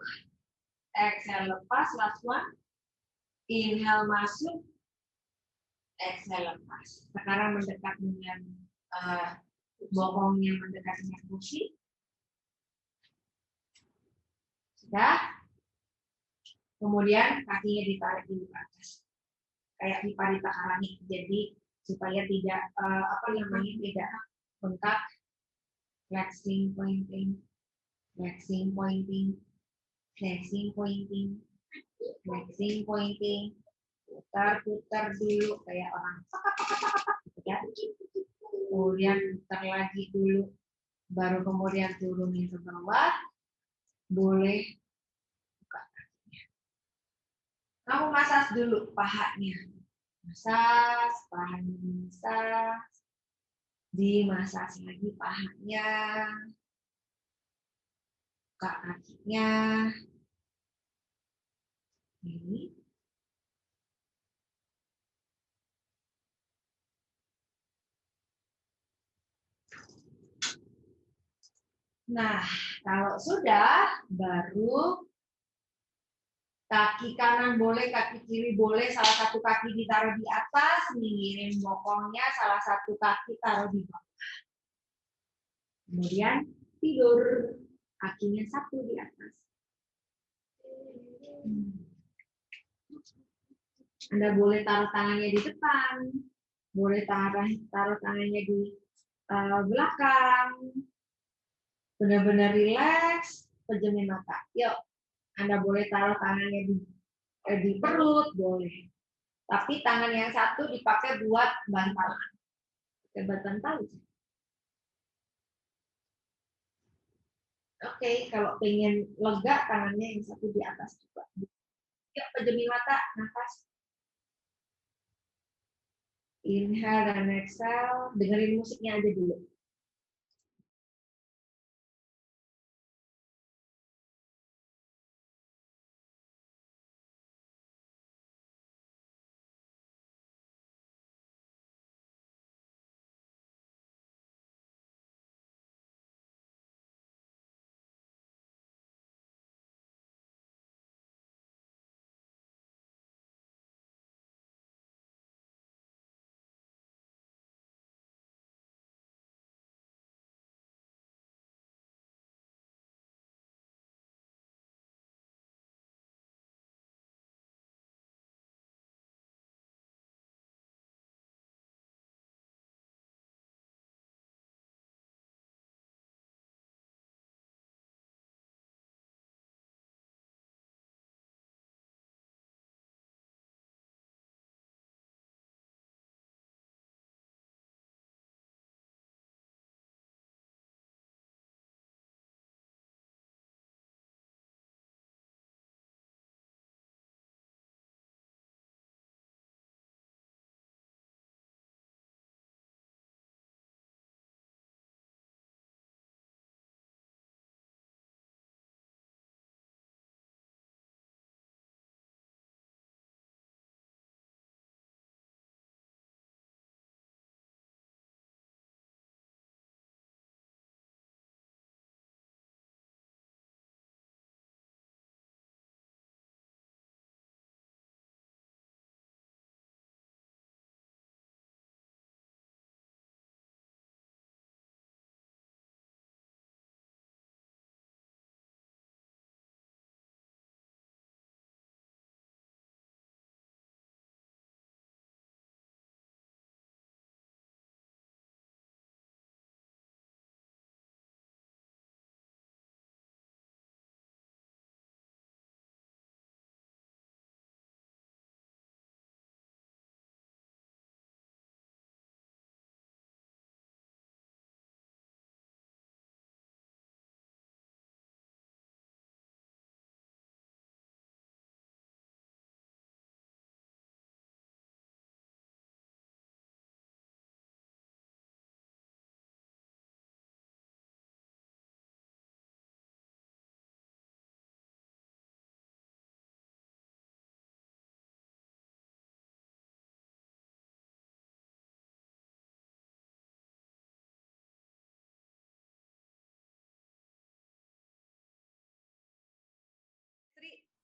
Exhale lepas. Last one. Inhale masuk. Exhale lepas. Sekarang mendekat dengan bokongnya mendekat dengan kursi. Sudah. Kemudian kakinya ditarik dulu ke atas. Kayak di parita karani. Jadi supaya tidak tidak bengkak. Flexing, pointing, flexing, pointing, flexing, pointing, flexing, pointing, putar dulu kayak orang ya. Kemudian putar lagi dulu, baru kemudian turunin ke bawah, boleh buka kakinya. Kamu masas dulu pahanya. Masas, pahanya masas. Dimasas lagi pahanya. Buka kakinya. Ini. Nah, kalau sudah, baru kaki kanan boleh, kaki kiri boleh, salah satu kaki ditaruh di atas, minggirin bokongnya, salah satu kaki taruh di bawah. Kemudian tidur, kakinya satu di atas. Anda boleh taruh tangannya di depan, boleh taruh tangannya di belakang. Benar-benar rileks, pejamin mata. Yuk, Anda boleh taruh tangannya di perut, boleh. Tapi tangan yang satu dipakai buat bantalan. Pakai bantal. Oke, kalau pengen lega, tangannya yang satu di atas juga. Yuk, pejamin mata, nafas. Inhale dan exhale. Dengerin musiknya aja dulu.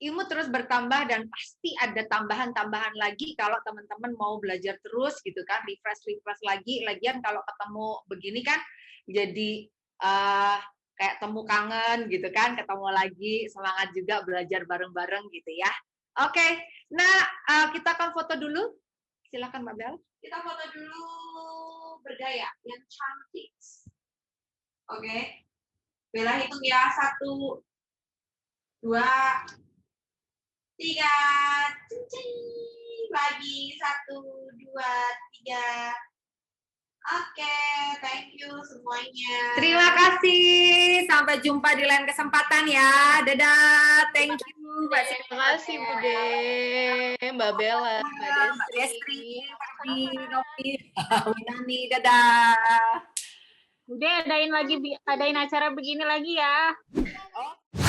Ilmu terus bertambah dan pasti ada tambahan-tambahan lagi kalau teman-teman mau belajar terus gitu kan, refresh lagi. Lagian kalau ketemu begini kan jadi kayak temu kangen gitu kan, ketemu lagi, semangat juga belajar bareng-bareng gitu ya. Oke, nah kita akan foto dulu. Silakan Mbak Bel. Kita foto dulu bergaya yang cantik. Oke. Bella hitung ya, 1, 2, 3, cincin. Lagi 1, 2, 3. Oke, thank you semuanya. Terima kasih. Sampai jumpa di lain kesempatan ya. Dadah. Thank you. Mbak Terima kasih Bude, Mbak Bella, Mbak Destri, Fadi, Novi, Winani, dadah. Udah adain acara begini lagi ya. Oh.